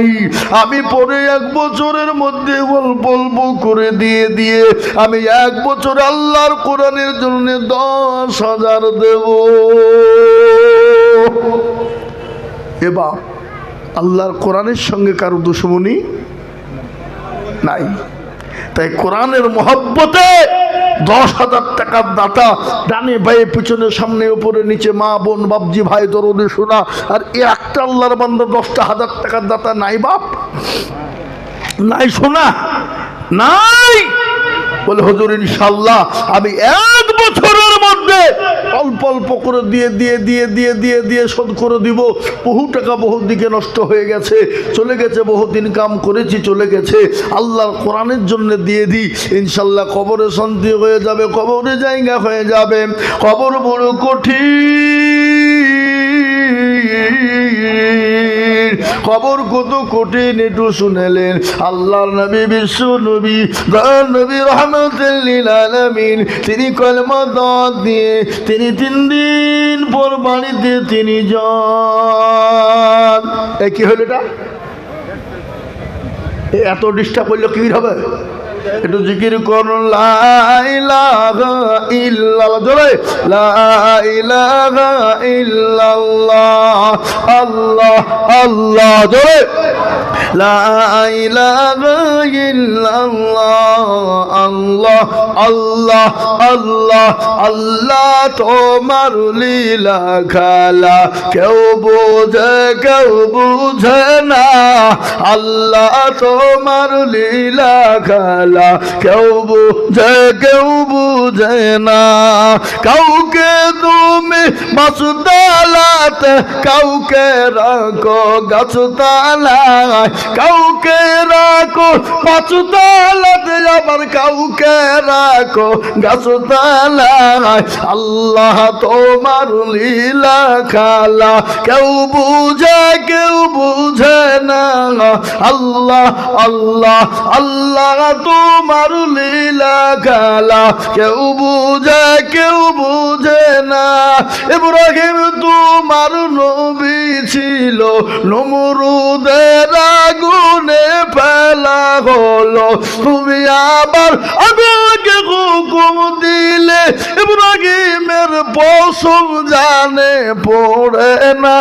আমি পরে 1 বছরের মধ্যে অল্প অল্প করে দিয়ে আমি 1 বছর আল্লাহর কোরআনের জন্য 10,000 দেব। এবার আল্লাহর কোরআনের সঙ্গে কারো দুশমনি নাই, তাই কোরআনের মহব্বতে 10,000 টাকার দাতা, ডানে বায়ে পিছনে সামনে উপরে নিচে মা বোন বাপজি ভাই দরদে শোনা, আর একটা আল্লাহর বান্দা 10,000 টাকার দাতা নাই বাপ নাই শোনা নাই বলে হুজুর ইনশাআল্লাহ আমি 1 বছরের মধ্যে অল্প অল্প করে দিয়ে শোধ করে দিব। বহু টাকা বহু দিকে নষ্ট হয়ে গেছে, চলে গেছে, বহুদিন কাম করেছি চলে গেছে, আল্লাহর কোরআনের জন্য দিয়ে দিই, ইনশাআল্লাহ কবরে শান্তি হয়ে যাবে, কবরে জায়গা হয়ে যাবে। কবর বড় কঠিন, খবর কত কঠিন একটু শুনেলেন আল্লাহর নবী বিশ্ব নবী দয়ার নবী রাহমাতুল লিল আলামিন, তিনি কলমা দাওয়াত দিয়ে তিনি 3 দিন পর বাড়িতে তিনি যান। কি হলো এটা? এত ডিস্টার্ব করলে কি হবে? একটু জিকির করুন লা ইলাহা ইল্লাল্লাহ, জোরে লা ইলাহা ইল্লাল্লাহ, আল্লাহ আল্লাহ, জোরে লা ইলাহা ইল্লাল্লাহ, আল্লাহ আল্লাহ আল্লাহ আল্লাহ। তোমার লীলা খেলা কেউ বুঝে না, আল্লাহ তোমার লীলা খেলা কেউ বুঝে না। কাউকে তুমি মাসুদালাতে, কাউকে রাখো গাছতলায়, কাউকে রাখো পাঁচতলাতে, আবার কাউকে রাখো গাছতলায়। আল্লাহ তোমার লীলা খেলা কেউ বুঝে না, আল্লাহ আল্লাহ আল্লাহ তোমার লীলা খেলা কেউ বুঝে না। ইব্রাহিম তোমার নবী ছিল, নমরুদের আগুনে ফেলা হলো, তুমি আবার আগুনকে হুকুম দিলে, ইব্রাহিমের পশম জানে পড়ে না।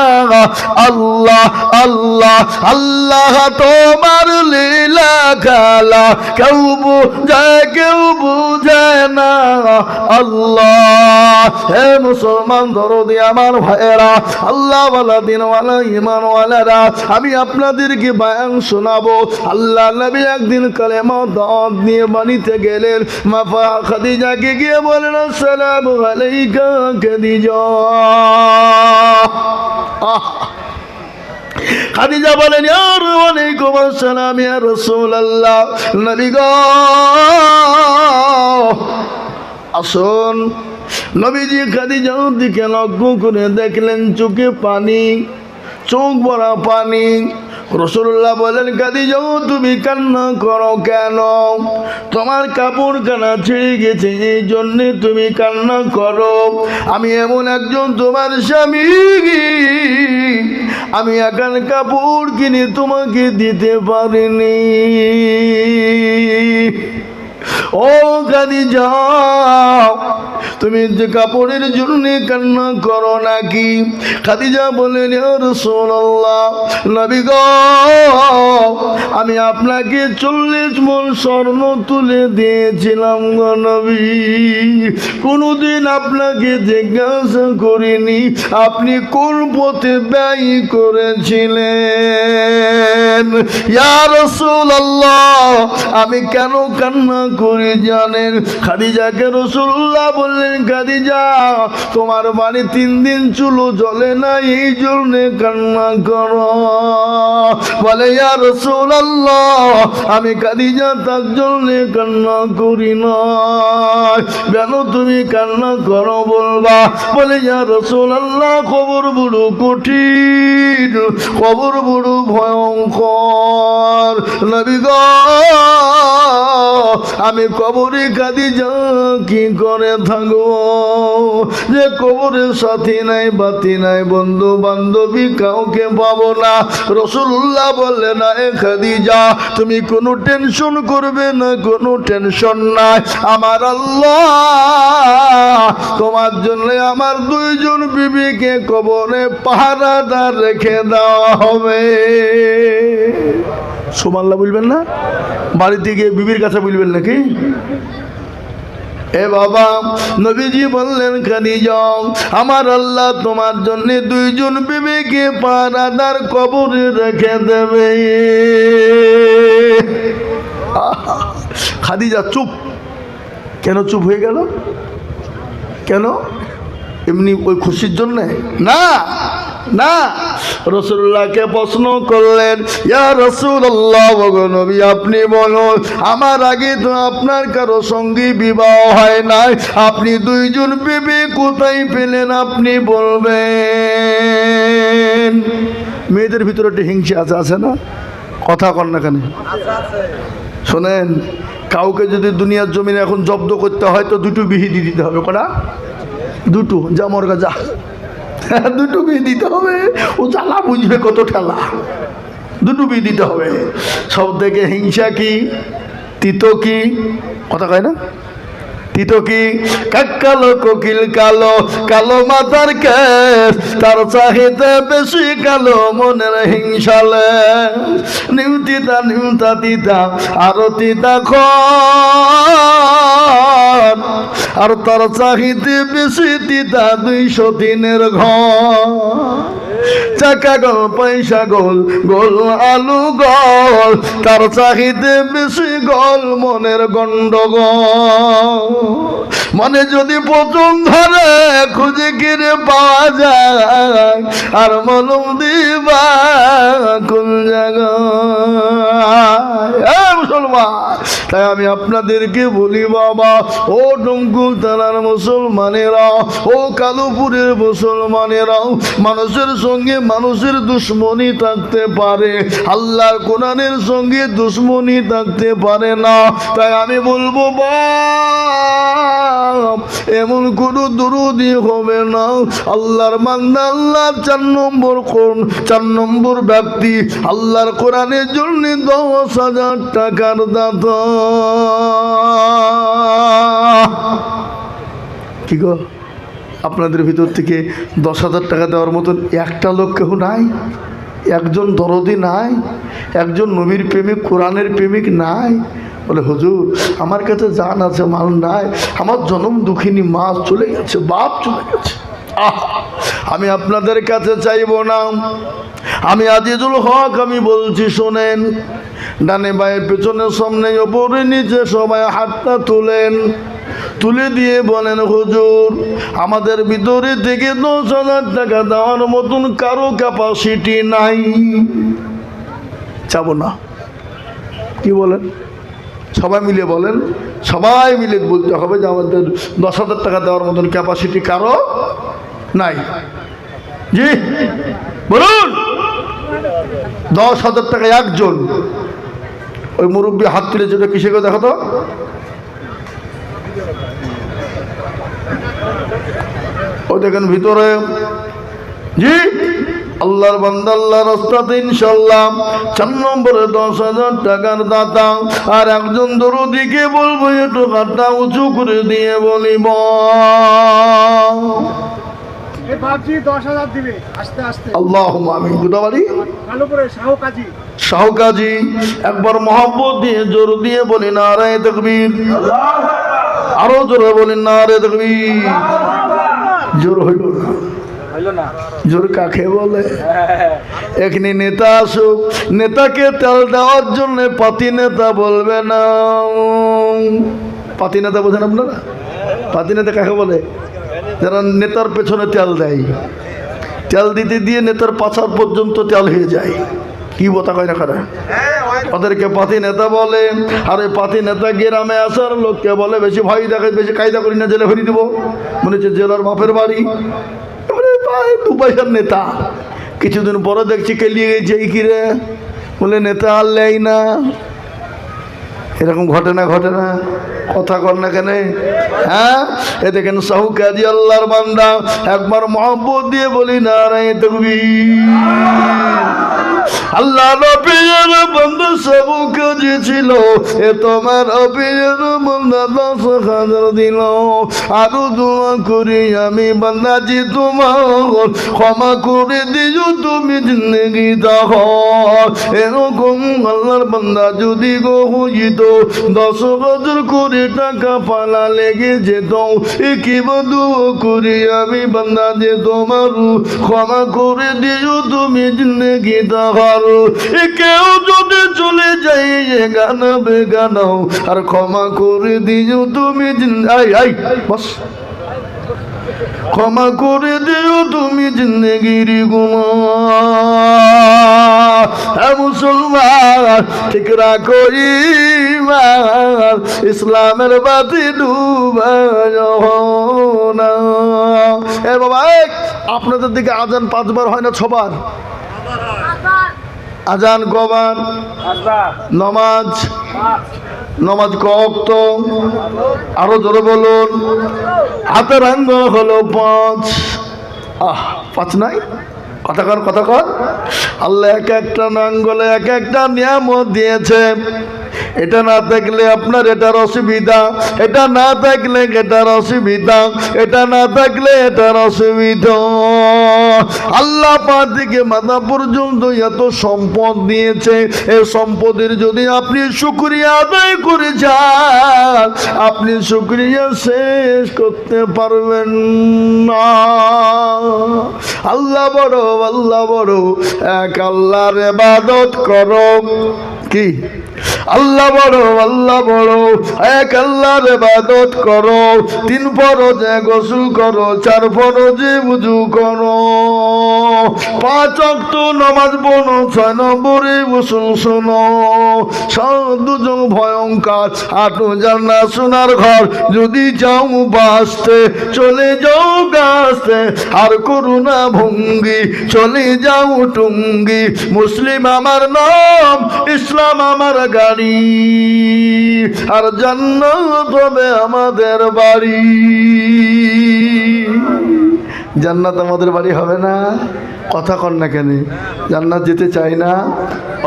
আল্লাহ আল্লাহ আল্লাহ তোমার লীলা খেলা কেউ বুঝে না, আল্লাহ। হে মুসলমান দরদি আমার ভাইয়েরা, আল্লাহ ওয়ালা দিন ওয়ালা ঈমান ওয়ালারা, আমি আপনাদেরকে বয়ান শোনাবো। আল্লাহ নবী একদিন কালেমা দাওয়াত নিয়ে বাড়িতে গেলেন, মা খাদিজাকে গিয়ে বলেন আসসালামু আলাইকা খাদিজা। খাদিজা বলেন ওয়ালাইকুম আসসালাম ইয়া রাসূলুল্লাহ, নবী গো আসুন। নবীজি খাদিজার দিকে লক্ষ্য করে দেখলেন চোখে পানি, চোখ ভরা পানি। রাসূলুল্লাহ বলেন খাদিজা তুমি কান্না করো কেন? তোমার কাপড় কানা ছিঁড়ে গেছে এই জন্যে তুমি কান্না করো। আমি এমন একজন তোমার স্বামী, আমি একান কাপড় কিনে তোমাকে দিতে পারিনি। ও খাদিজা তুমি যে কাপড়ের জন্য কান্না করো নাকি? খাদিজা বলেন ইয়া রাসূলুল্লাহ, নবী গো আমি আপনাকে 40 মণ স্বর্ণ তুলে দিয়েছিলাম গো নবী, কোনদিন আপনাকে জিজ্ঞাসা করিনি আপনি কোন পথে ব্যয় করেছিলেন। ইয়া রাসূলুল্লাহ আমি কেন কান্না করি জানেন? খাদিজাকে রাসূলুল্লাহ বললেন খাদিজা তোমার বাড়ি 3 দিন চুলো জ্বলে না এই জন্য কান্না করো। বলে ইয়া রাসূলুল্লাহ আমি খাদিজা তার জন্য কান্না করি না। কেন তুমি কান্না করো বলবা? বলে ইয়া রাসূলুল্লাহ খবর বড় কঠিন, খবর বড় ভয়ঙ্কর। নবী গো আমি কবরে খাদিজা কি করে থাকবো, যে কবরের সাথী নাই, বাতি নাই, বন্ধু বান্ধবী কাউকে পাবো না। রাসূলুল্লাহ বললেন, না এ খাদিজা তুমি কোনো টেনশন করবে না, কোনো টেনশন নাই। আমার আল্লাহ তোমার জন্য আমার দুইজন বিবিকে কবরে পাহারাদার রেখে দেওয়া হবে। সুবহানাল্লাহ বলবেন না? বাড়িতে গিয়ে বিবির কাছে বলবেন নাকি? এ বাবা, নবীজি বললেন, খাদিজা আমার আল্লাহ তোমার জন্য দুইজন বিবিকে পাহারাদার কবরে রেখে দেবে। খাদিজা চুপ। কেন চুপ হয়ে গেল? কেন? এমনি ওই খুশির জন্য না, না। রাসূলুল্লাহকে প্রশ্ন করলেন, ইয়া রাসূলুল্লাহ, ওগো নবী আপনি বলুন, আমার আগে তো আপনার কারো সঙ্গে বিবাহ হয় নাই, আপনি দুইজন বিবি কোথায় পেলেন আপনি বলবেন। মেয়েদের ভিতরে একটা হিংসা আছে না? কথা কর না কেন? শোনেন, কাউকে যদি দুনিয়ার জমিনে এখন জব্দ করতে হয় তো দুটো বিহি দিয়ে দিতে হবে। কটা? দুটো। যা মরগা যা, দুটো বিয়ে দিতে হবে। ও জ্বালা বুঝবে কত ঠেলা। দুটো বিয়ে দিতে হবে। সব থেকে হিংসা কি, তিতো কি, কথা কয় না? তিতো কি? কালো কোকিল কালো, কালো মাথার কেশ, তার চাহিদা বেশি কালো মনের হিংসালে। নিউতিতা নিউতা তিতা আরো তিতা খন, আর তার চাহিদা বেশি তিতা 200 দিনের ঘর। চাকা গোল পয়সা গোল, গোল আলু গোল, তার চাহিদা বেশি গোল মনের গন্ডগোল। মনে যদি প্রথম ধরে খুঁজে কিনে পাওয়া যায়, আর মলম দিবা কোন জায়গায় মুসলমান। তাই আমি আপনাদেরকে বলি বাবা, ও ডমকুল থানার মুসলমানেরা, ও কালুপুরের মুসলমানেরাও, মানুষের সঙ্গে মানুষের দুশ্মনী থাকতে পারে, আল্লাহর কোরআনের সঙ্গে দুশ্মনী থাকতে পারে না। তাই আমি বলবো বাপ, এমন কোনো দুরুদি হবে না। আল্লাহর বান্দা, আল্লাহর 4 নম্বর কোন 4 নম্বর ব্যক্তি, আল্লাহর কোরআনের জন্য 10,000 টাকার দাতা। কি গো, আপনাদের ভিতর থেকে 10,000 টাকা দেওয়ার মতন একটা লোক কেউ নাই? একজন দরদি নাই? একজন নবীর প্রেমিক, কোরআনের প্রেমিক নাই? বলে হুজুর আমার কাছে জান আছে, মাল নাই, আমার জনম দুঃখিনী মা চলে গেছে, বাপ চলে গেছে। আমি আপনাদের কাছে চাইব না। আমি আজিজুল হক, আমি বলছি শোনেন, ডানে বায়ে পেছনে সামনে ওপরে নিচে সবাই হাতটা তুলেন, তুলে দিয়ে বলেন, হুজুর আমাদের ভিতরে থেকে 10,000 টাকা দেওয়ার মতন কারো ক্যাপাসিটি নাই। চাবো না। কি বলেন? সবাই মিলে বলেন, সবাই মিলে বলতে হবে যে আমাদের 10,000 টাকা দেওয়ার মতন ক্যাপাসিটি কারো নাই। জি বলুন। 10,000 টাকা একজন। ওই মুরব্বী হাত তুলে যেটা কিসে করে দেখো তো। ও দেখেন ভিতরে। জি আল্লাহর বান্দা, আল্লাহর রাস্তাতে ইনশাআল্লাহ 4 নম্বরে 10,000 টাকার দাতা। আর একজন দরদিকে বলবো একটু হাতটা উঁচু করে দিয়ে বলিব, আল্লাহুম্মা আমিন। গুদাবাড়ি শাহ কাজী, একবার মহব্বত দিয়ে জোর দিয়ে বলি নারায়ে তাকবীর। আরো জোরে বলি নারায়ে তাকবীর। জোর হইল না? জোর কাকে বলে? এখানে নেতা আসুক, নেতাকে তেল দেওয়ার জন্য পাতি নেতা বলবে না। পাতি নেতা বোঝেন আপনারা? পাতি নেতা কাকে বলে? যারা নেতার পেছনে তেল দেয়, তেল দিতে দিয়ে নেতার পাছার পর্যন্ত তেল হয়ে যায়। কি বতা কয় না কারা? ওদেরকে পাতি নেতা বলে। আর এই পাতি নেতা গ্রামে আসার লোককে বলে, বেশি ভয় দেখে, বেশি কায়দা করি না, জেলে ভরি দিব। মনে হচ্ছে জেলার বাপের বাড়ি। 2 পয়সার নেতা। কিছুদিন পরে দেখছি কেলিয়ে গেছে, এই কিরে বলে নেতা আর লেই না। এরকম ঘটে না কথা কর না কেন? হ্যাঁ, এ দেখেন সাহু কাজী আল্লাহর বান্দা, একবার মহব্বত দিয়ে বলি নারায়ে তাকবীর। আল্লাহ নবীর বান্দা সাহু কাজী ছিল, এ তোমার নবীর বান্দা 10,000 দিল। আরো দোয়া করি আমি বান্দাজি তোমার ক্ষমা করে দিও তুমি জিন্দেগি দাও। এরকম আল্লাহর বান্দা যদি গো হইত 10,000 করে টাকা পালা লেগে যেত, কি বধু করি আমি বান্দা যে তোমার ক্ষমা করে দিও তুমি জিন্দেগি দাও। কেউ যদি চলে যাই গানা বেগানাও আর ক্ষমা করে দিও তুমি বস, ক্ষমা করে দিও তুমি জিন্দেগির গুনাহ। মুসলমান ঠিক রাখো ঈমান, ইসলামের বাতি ডুবায় না। এ বাবা, আপনাদের দিকে আজান 5 বার হয় না 6 বার? আজান কবার? নমাজ কত? আরো জোরে বলুন। হাতের আঙ্গুল হলো 5। 5 নাই? কথা কর। আল্লাহ এক একটা আঙ্গুলে এক একটা নিয়ামত দিয়েছে। এটা না থাকলে আপনার এটার অসুবিধা, এটা না থাকলে এটার অসুবিধা, এটা না থাকলে এটার অসুবিধা। আল্লাহ পা থেকে মাথা পর্যন্ত এত সম্পদ দিয়েছে, এই সম্পদের যদি আপনি শুকরিয়া আদায় করে যান, আপনি শুকরিয়া শেষ করতে পারবেন না। আল্লাহ বড়, আল্লাহ বড়, এক আল্লাহর ইবাদত করো। কি? আল্লাহ বড়, আল্লাহ বড়, এক আল্লাহর ইবাদত করো। 3 ফরজে গোসল করো, 4 ফরজে ওযু করো, 5 ওয়াক্ত নামাজ পড়ো, 6 নম্বরে গোসল শোনো। 7 জন ভয়ঙ্কর, 8 জান্নাত সোনার ঘর। যদি যাও বাঁচতে চলে যাও গাছতে, আর করুণা ভঙ্গি চলে যাও টুঙ্গি। মুসলিম আমার নাম, ইসলাম আমার গাড়ি, আর জান্নাত হবে আমাদের বাড়ি। জান্নাত আমাদের বাড়ি হবে না? কথা কর না কেন? জান্নাত যেতে চাই না?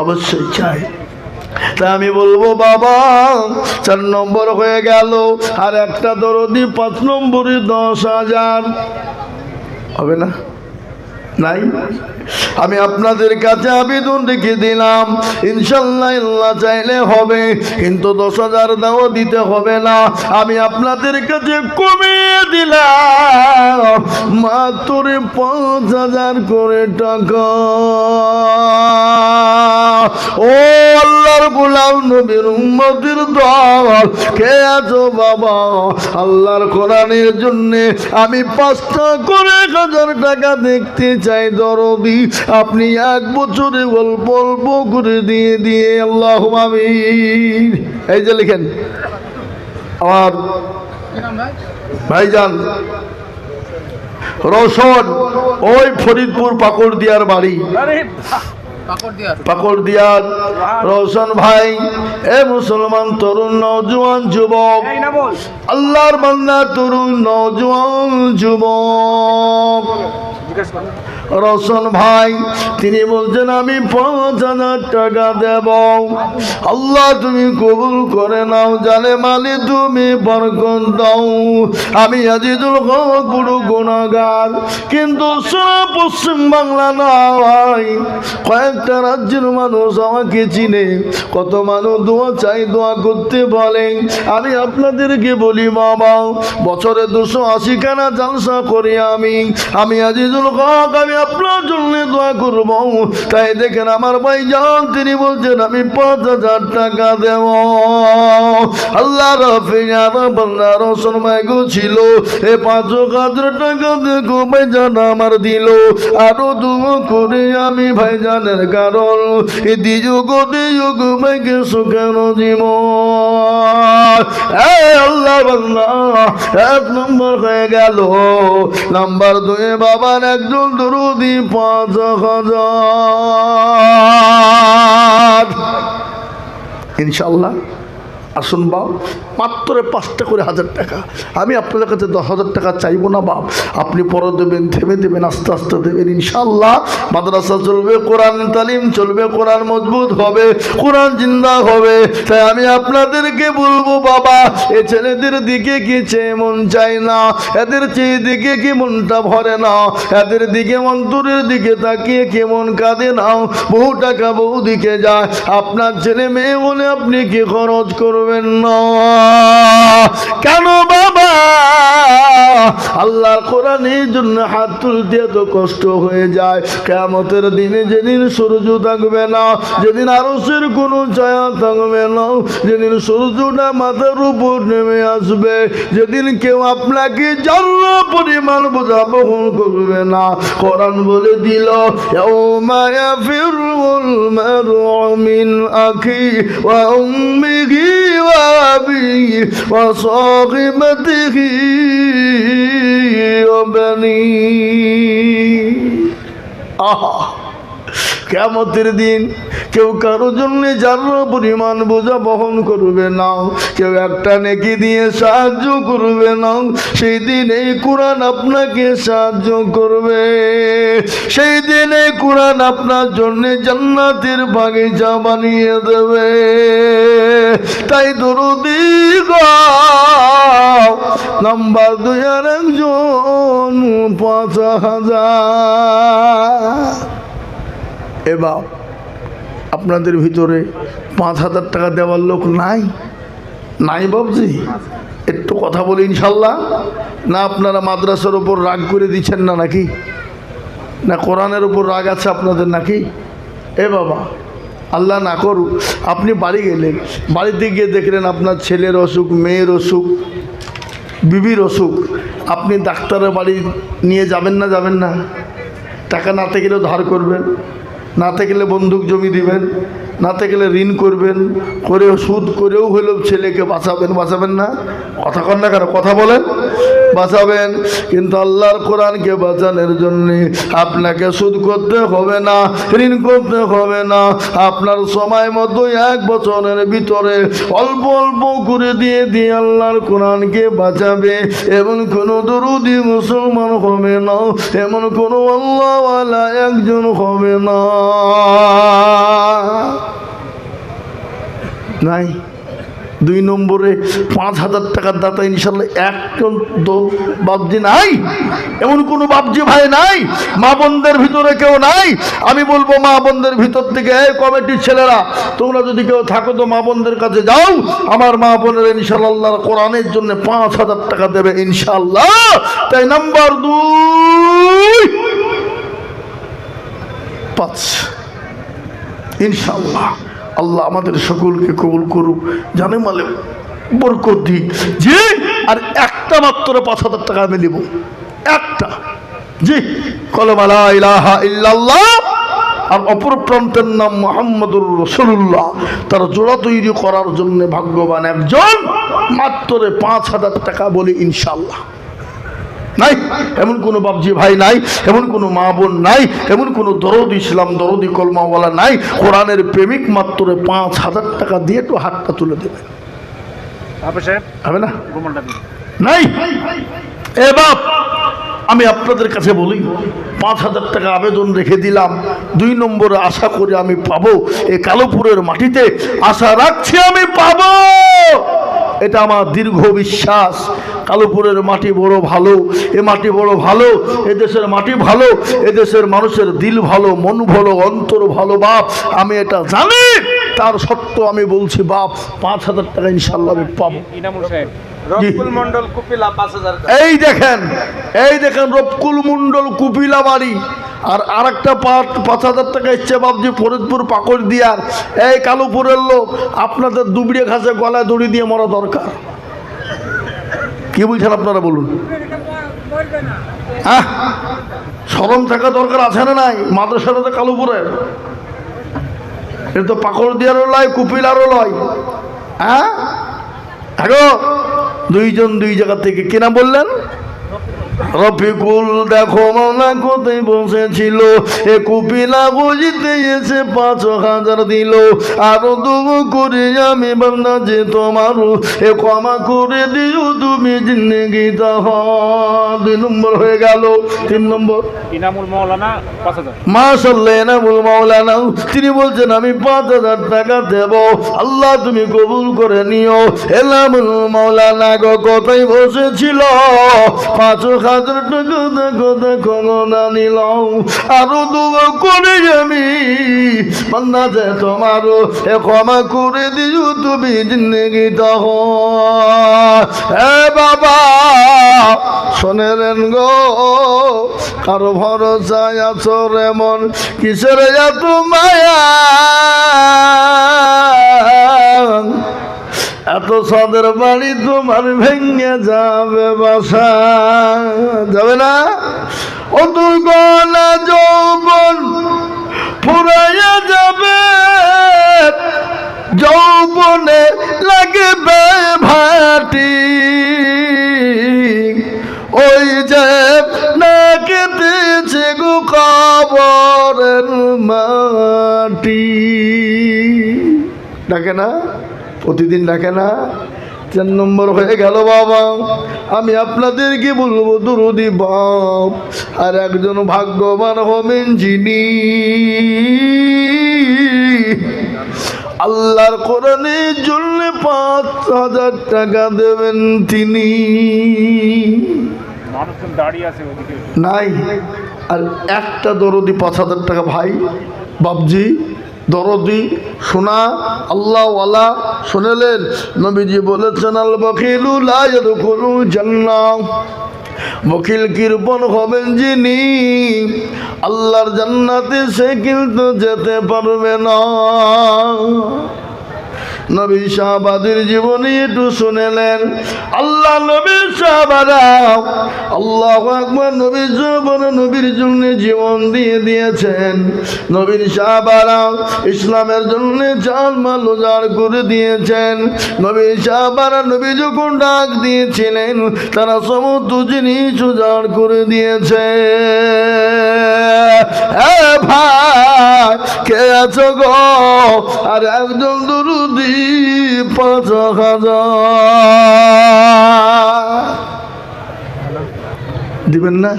অবশ্যই চাই। তা আমি বলবো বাবা, 4 নম্বর হয়ে গেল, আর একটা দরদি 5 নম্বরে 10,000 হবে না? নাই? আমি আপনাদের কাছে আবেদন রেখে দিলাম, ইনশাল্লাহ আল্লাহ চাইলে হবে, কিন্তু 10,000 দাও দিতে হবে না। আমি আপনাদের কাছে কমিয়ে দিলাম মাত্র 5,000 করে টাকা। ও আল্লাহর গোলাম নবীর উম্মতের দল, কে আছো বাবা? আল্লাহর কোরআনের জন্য আমি 5টা করে 1,000 টাকা দেখতে চাই দরদি। আপনি 1 বছরে অল্প অল্প করে দিয়ে দিয়ে আল্লাহুম্মা আমিন। এই যে লিখেন আমার ভাইজান রোশন, ওই ফরিদপুর পাকড়দিয়ার বাড়ি, পাকড়দিয়ার রোশন ভাই। এ মুসলমান তরুণ নওজোয়ান যুবক, আল্লাহর বান্দা তরুণ নওজোয়ান যুবক রোশন ভাই, তিনি বলছেন আমি 5,000 টাকা দেব। আল্লাহ তুমি কবুল করে নাও, জানে মালি তুমি বরকত দাও। আমি আজিজুল হক বড় গুনাহগার, কিন্তু সারা পশ্চিম বাংলা নয়, কয়েকটা রাজ্যের মানুষ আমাকে চিনে। কত মানুষ দোয়া চাই, দোয়া করতে বলেন। আমি আপনাদেরকে বলি বাবা, বছরে 280 খানা জালসা করি আমি আজিজুল হক, আমি আপনার জন্য দোয়া করব। তাই দেখেন আমার ভাইজান তিনি বলছেন আমি 5,000 টাকা দেব। আল্লাহ রাফিয়া রোশন ভাই গো ছিল, এ 5,000 টাকা দেখো ভাইজান আমার দিল। আরো দোয়া করে আমি ভাইজানের কারণ এ দিযুগ ভাইকে সুখের জীবন। আল্লাহ বান্দা 1 নম্বর হয়ে গেল। নাম্বার 2 বাবার একজন দরুদি 5,000 ইনশাআল্লাহ আসুন বাপ, মাত্র 5টা করে 1000 টাকা। আমি আপনাদের কাছে 10,000 টাকা চাইবো না বাপ, আপনি পরে দেবেন, থেমে দেবেন, আস্তে আস্তে দেবেন। ইনশাআল্লাহ মাদ্রাসা চলবে, কোরআন তালিম চলবে, কোরআন মজবুত হবে, কোরআন জিন্দা হবে। তাই আমি আপনাদেরকে বলবো বাবা, এ ছেলেদের দিকে কি চেয়ে মন চায় না, এদের চেয়ে দিকে কি মনটা ভরে না, এদের দিকে অন্তরের দিকে তাকিয়ে কেমন কাঁদে না। বহু টাকা বহু দিকে যায়, আপনার ছেলে মেয়ে বলে আপনি কি খরচ করবেন না? কেন বাবা? আল্লাহর কোরআনের জন্য হাত তুলতে এত কষ্ট হয়ে যায়। কিয়ামতের দিনে যেদিন সূর্য থাকবে না, যেদিন আরশের কোনো ছায়া থাকবে না, যেদিন সূর্যটা মাথার উপর নেমে আসবে, যেদিন কেউ আপনাকে যারা পরিমাণ বোঝা বহন করবে না। কোরআন বলে দিল, ইয়াউমা ইয়াফিরুল মারউ মিন আখি ওয়া উম্মিহি ওয়া আবিহি ওয়া সাহিবাতিহি ওয়া বানিহি। আহা, কিয়ামতের দিন কেউ কারোর জন্য যারা পরিমাণ বোঝা বহন করবে না, কেউ একটা নেকি দিয়ে সাহায্য করবে না। সেই দিন এই কোরআন আপনাকে সাহায্য করবে, সেই দিন এই কোরআন আপনার জন্য জান্নাতের বাগিচা বানিয়ে দেবে। তাই দরুদি নাম্বার 2 আর একজন 5000। এবার আপনাদের ভিতরে 5000 টাকা দেওয়ার লোক নাই? নাই বাবজি? একটু কথা বলি ইনশাল্লাহ। না আপনারা মাদ্রাসার উপর রাগ করে দিচ্ছেন না নাকি? না কোরআনের উপর রাগ আছে আপনাদের নাকি? এ বাবা, আল্লাহ না করুক আপনি বাড়ি গেলেন, বাড়িতে গিয়ে দেখলেন আপনার ছেলের অসুখ, মেয়ের অসুখ, বিবির অসুখ, আপনি ডাক্তারের বাড়ি নিয়ে যাবেন না? যাবেন না? টাকা না থাকলেও ধার করবেন, না থাকলে বন্দুক জমি দিবেন, না থাকলে ঋণ করবেন, করেও সুদ করেও হলেও ছেলেকে বাঁচাবেন। বাঁচাবেন না? কথা কন না কেন? কথা বলেন, বাঁচাবেন। কিন্তু আল্লাহর কোরআনকে বাঁচানোর জন্যে আপনাকে সুদ করতে হবে না, ঋণ করতে হবে না। আপনার সময় মতো 1 বছরের ভিতরে অল্প অল্প করে দিয়ে দিয়ে আল্লাহর কোরআনকে বাঁচাবে। এমন কোনো দরুদি মুসলমান হবে না, এমন কোনো আল্লাহওয়ালা একজন হবে না। নাই? 2 নম্বরে 5000 টাকার দাতা ইনশাল্লাহ একজন বাবজি নাই, এমন কোনো বাবজি ভাই নাই, মা বোনদের ভিতরে কেউ নাই। আমি বলবো মা বোনদের ভিতর থেকে, এই কমিটির ছেলেরা তোমরা যদি কেউ থাকো তো মা বোনদের কাছে যাও, আমার মা বোনের ইনশাল্লাহ কোরআনের জন্য 5000 টাকা দেবে ইনশাল্লাহ। তাই নাম্বার 2 5 ইনশাল্লাহ। আল্লাহ আমাদের সকলকে কবুল করুক, জানে মালে বরকত দিক। জি, আর একটা মাত্র 5000 টাকা আমি দেব, একটা। জি, কলমা লা ইলাহা ইল্লাল্লাহ আর অপর প্রান্তের নাম মুহাম্মাদুর রাসূলুল্লাহ, তার জোড়া তৈরি করার জন্য ভাগ্যবান একজন। মাত্র 5000 টাকা বলি ইনশাল্লাহ। নাই এমন কোনো বাবজি ভাই নাই, এমন কোনো মা বোন নাই, এমন কোনো দরদ ইসলাম দরদি কলমাওয়ালা নাই। কোরআনের প্রেমিক মাত্র 5000 টাকা দিয়ে একটু হাতটা তুলে দেবে, হবে না? নাই? এ বাপ, আমি আপনাদের কাছে বলি 5000 টাকা আবেদন রেখে দিলাম। 2 নম্বরে আশা করে আমি পাবো, এই কালোপুরের মাটিতে আশা রাখছি আমি পাবো, এটা আমার দীর্ঘ বিশ্বাস। কালোপুরের মাটি বড় ভালো, এ মাটি বড় ভালো, এদেশের মাটি ভালো, এদেশের মানুষের দিল ভালো, মন ভালো, অন্তর ভালো বাপ, আমি এটা জানি। তার সত্ত্বেও আমি বলছি বাপ 5000 টাকা ইনশাল্লাহ আমি পাবো। এই দেখেন, এই দেখেন রবকুল মন্ডল কুপিলা বাড়ি। আর আরেকটা 5000 টাকা ইচ্ছে বাবজি ফরিদপুর পাকড় দিয়ার। এই কালোপুরের লোক, আপনাদের দুবড়িয়ে ঘাসে গলায় দড়ি দিয়ে মরা দরকার। কি বলছেন আপনারা বলুন? হ্যাঁ, শরম থাকা দরকার আছে না নাই? মাদ্রাসাটা কালোপুরের, এটা তো পাকড় দিয়ারও লয়, কুপিলারও লয়। হ্যাঁ, হ্যাঁ, 2 জন 2 জায়গা থেকে। কিনা বললেন? রফিকুল দেখো মাওলা কোথায় বসেছিল, এ কুপিলা বুঝিতে এসে 5,000 দিল। আরো দুগো করে আমি বান্দা যে তোমার, এ ক্ষমা করে দিও তুমি জিন্দেগিটা। 2 নম্বর হয়ে গেল। 3 নম্বর ইনামুল মৌলানা 5,000। মাশাআল্লাহ, এনামুল মাওলানা তিনি বলছেন আমি 5,000 টাকা দেব, আল্লাহ তুমি কবুল করে নিও। এনামুল মাওলানা গো কোথায় বসেছিল, 5,000 টাকা দেখো দেখো না নিলাম। আরো দুগো করে আমি বান্দা যে তোমার, এ ক্ষমা করে দিও তুমি জিন্দেগিটা। এ বাবা শোনেন গো, কারো ভরসায় আছো রেমন, কিসের এত মায়া, এত সাদের বাড়ি তোমার ভেঙে যাবে বাসা, যাবে না? ও দুর্গনা যৌবন ফুরাইয়া যাবে, যৌবনে লাগবে ভাটি, ওই যে না কেটেছে গো কবরের মাটি। ডাকে না, প্রতিদিন ডাকে না। 4 নম্বর হয়ে গেল বাবা, আমি আপনাদেরকে বলবো দুরুদি বাপ, আর একজন ভাগ্যবান হবেন যিনি আল্লাহর কোরআনের জন্য 5,000 টাকা দেবেন তিনি। মানুষজন দাঁড়িয়ে আছে ওদিকে নাই, আর একটা দরদি 5,000 টাকা। ভাই বাবজি দরদি শোনা আল্লাহওয়ালা শুনেলেন, নবীজি বলেছেন আল বখিলু লা ইয়াদখুলুল জান্নাহ, বখিল কৃপণ হবেন যিনি আল্লাহর জান্নাতে সে কিন্তু যেতে পারবে না। নবী সাহাবাদের জীবনী একটু শুনেলেন। আল্লাহ নবী সাহাবারা আল্লাহু আকবার, নবীর জীবন নবীর জন্য জীবন দিয়ে দিয়েছেন। নবীর সাহাবারা ইসলামের জন্য জান মাল উজাড় করে দিয়েছেন। নবীর সাহাবারা নবী যখন ডাক দিয়েছিলেন তারা সমস্ত জিনিস উজাড় করে দিয়েছে। ভাই কে আছো গো, আর একজন দুরুদি 5,000 দিবেন না?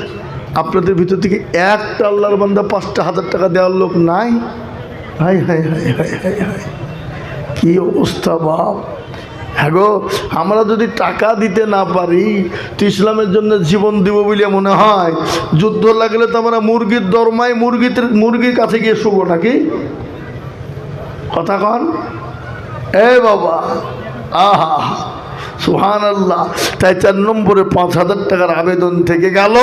আপনাদের ভিতর থেকে একটা আল্লাহর বান্দা 5,000 টাকা দেওয়ার লোক নাই? High high high high high high, কি অবস্থা বাপ। হ্যাঁ গো, আমরা যদি টাকা দিতে না পারি তো ইসলামের জন্য জীবন দিব বলে মনে হয়। যুদ্ধ লাগলে তো আমরা মুরগির দরমায় মুরগির কাছে গিয়ে শুবো নাকি? কথা কন এ বাবা, আহা সুবহানাল্লাহ। তাই 4 নম্বরে 5,000 টাকার আবেদন থেকে গেল,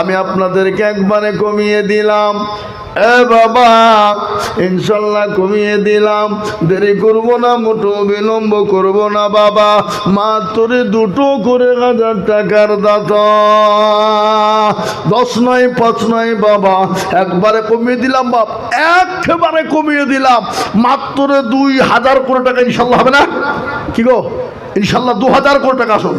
আমি আপনাদেরকে একবারে কমিয়ে দিলাম। এ বাবা ইনশাল্লাহ কমিয়ে দিলাম, দেরি করবো না, মোটো বিলম্ব করবো না বাবা। মাত্র 2 করে 1,000 টাকার দাতা, 10 নয় 5 নয় বাবা, একবারে কমিয়ে দিলাম বাপ, একেবারে কমিয়ে দিলাম। মাত্র 2,000 করে টাকা ইনশাল্লাহ হবে না? কি গো ইনশাল্লাহ 2,000 করে টাকা আসুন।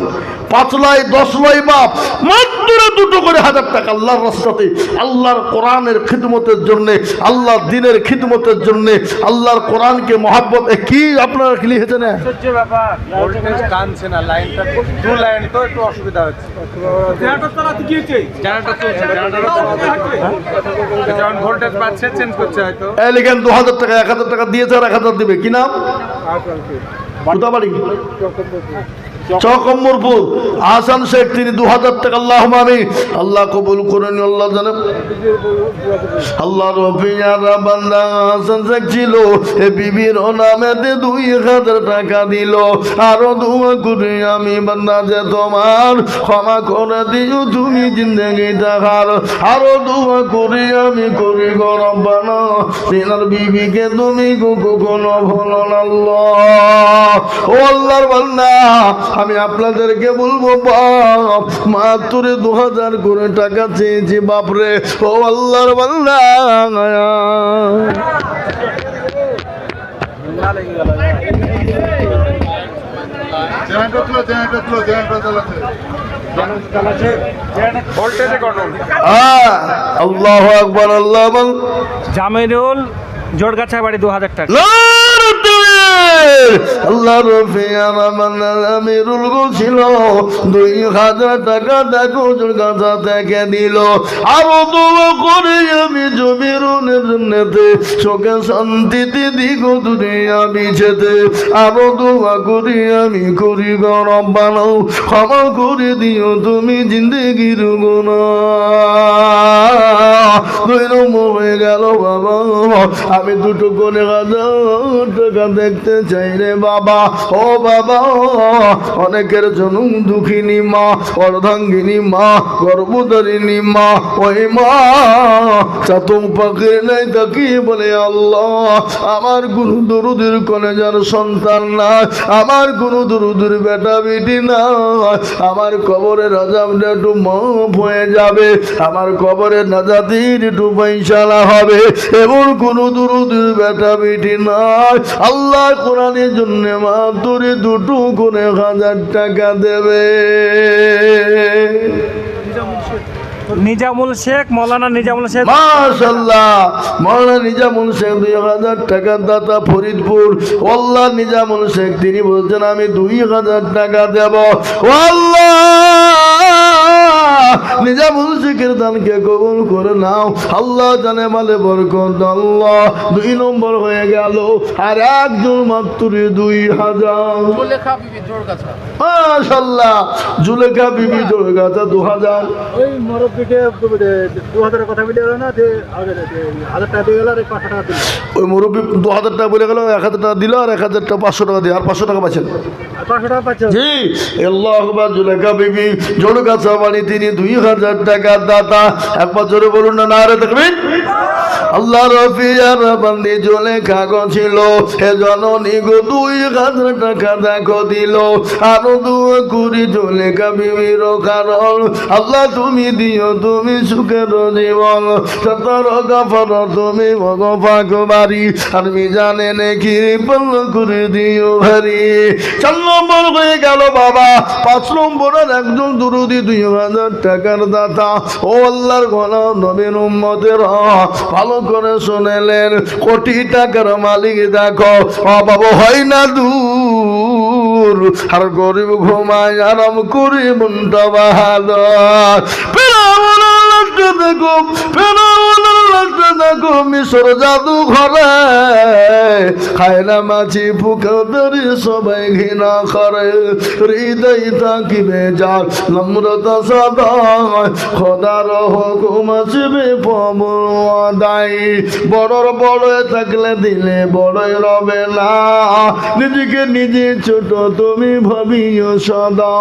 5 নয় 10 নয় বাপ, মাত্র 2 করে 1,000 টাকা আল্লাহর রাস্তাতে, আল্লাহর কোরআনের খিদমতের জন্যে, আল্লাহর দ্বীনের খিদমতের জন্যে, আল্লাহর কোরআনকে মহব্বত। কি আপনারা কি লিখেছে না? ব্যাপার ভোল্টেজ টানছে না, লাইনটা 2 লাইন তো একটু অসুবিধা হচ্ছে। জেনারেটর চালাতে কি হচ্ছে? জেনারেটর চলছে, জেনারেটর যখন ভোল্টেজ পাচ্ছে চেঞ্জ করছে হয়তো। এই লিখেন 2,000 টাকা, 1,000 টাকা দিয়েছে আর 1,000 দিবে। কি নাম? কোথাবাড়ি চকম্বরপুর আহসান শেখ, তিনি 2,000 টাকা। আল্লাহ আমিন, আল্লাহ কবুল করেন। আল্লাহ জানেন আল্লাহ রফিয়ারা বান্দা আহসান শেখ ছিল, এ বিবির নামেতে 2,000 টাকা দিল। আরো দোয়া করি আমি বান্দা যে তোমার ক্ষমা করে দিও তুমি জিন্দগি দেখার। আরো দোয়া করি আমি করি গো রব্বানা, তিনার বিবিকে তুমি কখনো ভুলো না আল্লাহ। ও আল্লাহর বান্দা আমি আপনাদেরকে বলবো বাপ, মাত্র 2,000 করে টাকা চেয়েছি বাপরে। ও আল্লাহর বান্দা ভোল্টেজে কন্ট্রোল। আল্লাহ আকবার, আল্লাহ আকবার। জামিরুল জোড়গাছা বাড়ি 2000 টাকা। আল্লাহ রফিয়ার আমিরুল ছিল 2000 টাকা দেখো জোরগাছা থেকে দিল। আরো দোয়া করে আমি জমিরুলের জন্যতে চোখে শান্তিতে দিগ দুনিয়া বিছেতে। আরো দোয়া করি আমি করি গো রব্বানা, ক্ষমা করে দিও তুমি জিন্দেগির গুনাহ। 2 নম্বর হয়ে গেল বাবা, আমি 2 করে 1000 টাকা দেখতে চাই রে বাবা। ও বাবা, অনেকের জন্য দুঃখিনী মা, অর্ধাঙ্গিনী মা, গর্ভধারিণী মা, ওই মা চাতক পাখির নাই তাকি বলে আল্লাহ আমার কোন দরুদের কলেজার সন্তান নাই, আমার কোন দরুদের বেটা বেটি নাই, আমার কবরের আযাবটা একটু মাফ হয়ে যাবে, আমার কবরের নাজাতির একটু ফয়সালা হবে, এমন কোন দরুদের বেটা বেটি নাই। আল্লাহ কোরআনের জন্য মাত্র 2 করে 1000 টাকা দেবে। নিজামুল শেখ, মৌলানা নিজামুল শেখ। মাশাআল্লাহ, মৌলানা নিজামুল শেখ 2000 টাকার দাতা ফরিদপুর। আল্লাহ নিজামুল শেখ তিনি বলছেন আমি 2000 টাকা দেব। ও আল্লাহ, নিজামুল শেখের দানকে কবুল করে নাও। আল্লাহ জানে মালে বরকত। আল্লাহ 2 নম্বর হয়ে গেল, আর একজন মাত্র 2000। মাশাআল্লাহ, জুলেখা বিবি জোড়গাছা 2000। ওই মুরব্বীকে 2000 কথা বলে গেল না, যে 1000 টাকা দিয়ে গেল আর 500 টাকা দিল। ওই মুরব্বী 2000 টাকা বলে গেল, 1000 টাকা দিল, আর 1000 টাকা 500 টাকা দিয়ে আর 500 টাকা পাচ্ছেন। 500 টাকা পাচ্ছে। জি, আল্লাহ আকবার। জুলেখা বিবি জোড়গাছা বাড়ি তিনি 2000 টাকার দাতা। একবার জোরে বলুন না, নারে তাকবীর। আল্লাহ রফিয়ার বান্দি জুলেখা গো ছিল, হে জননী গো 2000 টাকা দেখো দিল। আরো দোয়া করি জুলেখা বিবির কারণ আল্লাহ তুমি দিও তুমি সুখের জীবন, সতর গফর তুমি মগফাক বাড়ি, আর মিজানে নেকি পল করে দিও ভারি। 4 নম্বর হয়ে গেল বাবা। 5 নম্বরের একজন দুরুদি 2000 টাকার দাতা। ও আল্লাহর গোলাম নবীর উম্মতের ভালো করে শুনেলেন, কোটি টাকার মালিক দেখো বাবা হয় না দূর, আর গরিব ঘুমায় আরাম করি মনটা বাহাদুর। দেখো দেখো মিশর জাদু ঘরে খায় না মাছি ফুকাদারি সবাই ঘৃণা করে, হৃদয় থাকিবে যার নম্রতা সদা, খোদার হুকুম আসবে পবদাই। বড়র বড় থাকলে দিলে বড়ই রবে না, নিজেকে নিজে ছোট তুমি ভাবিও সদা।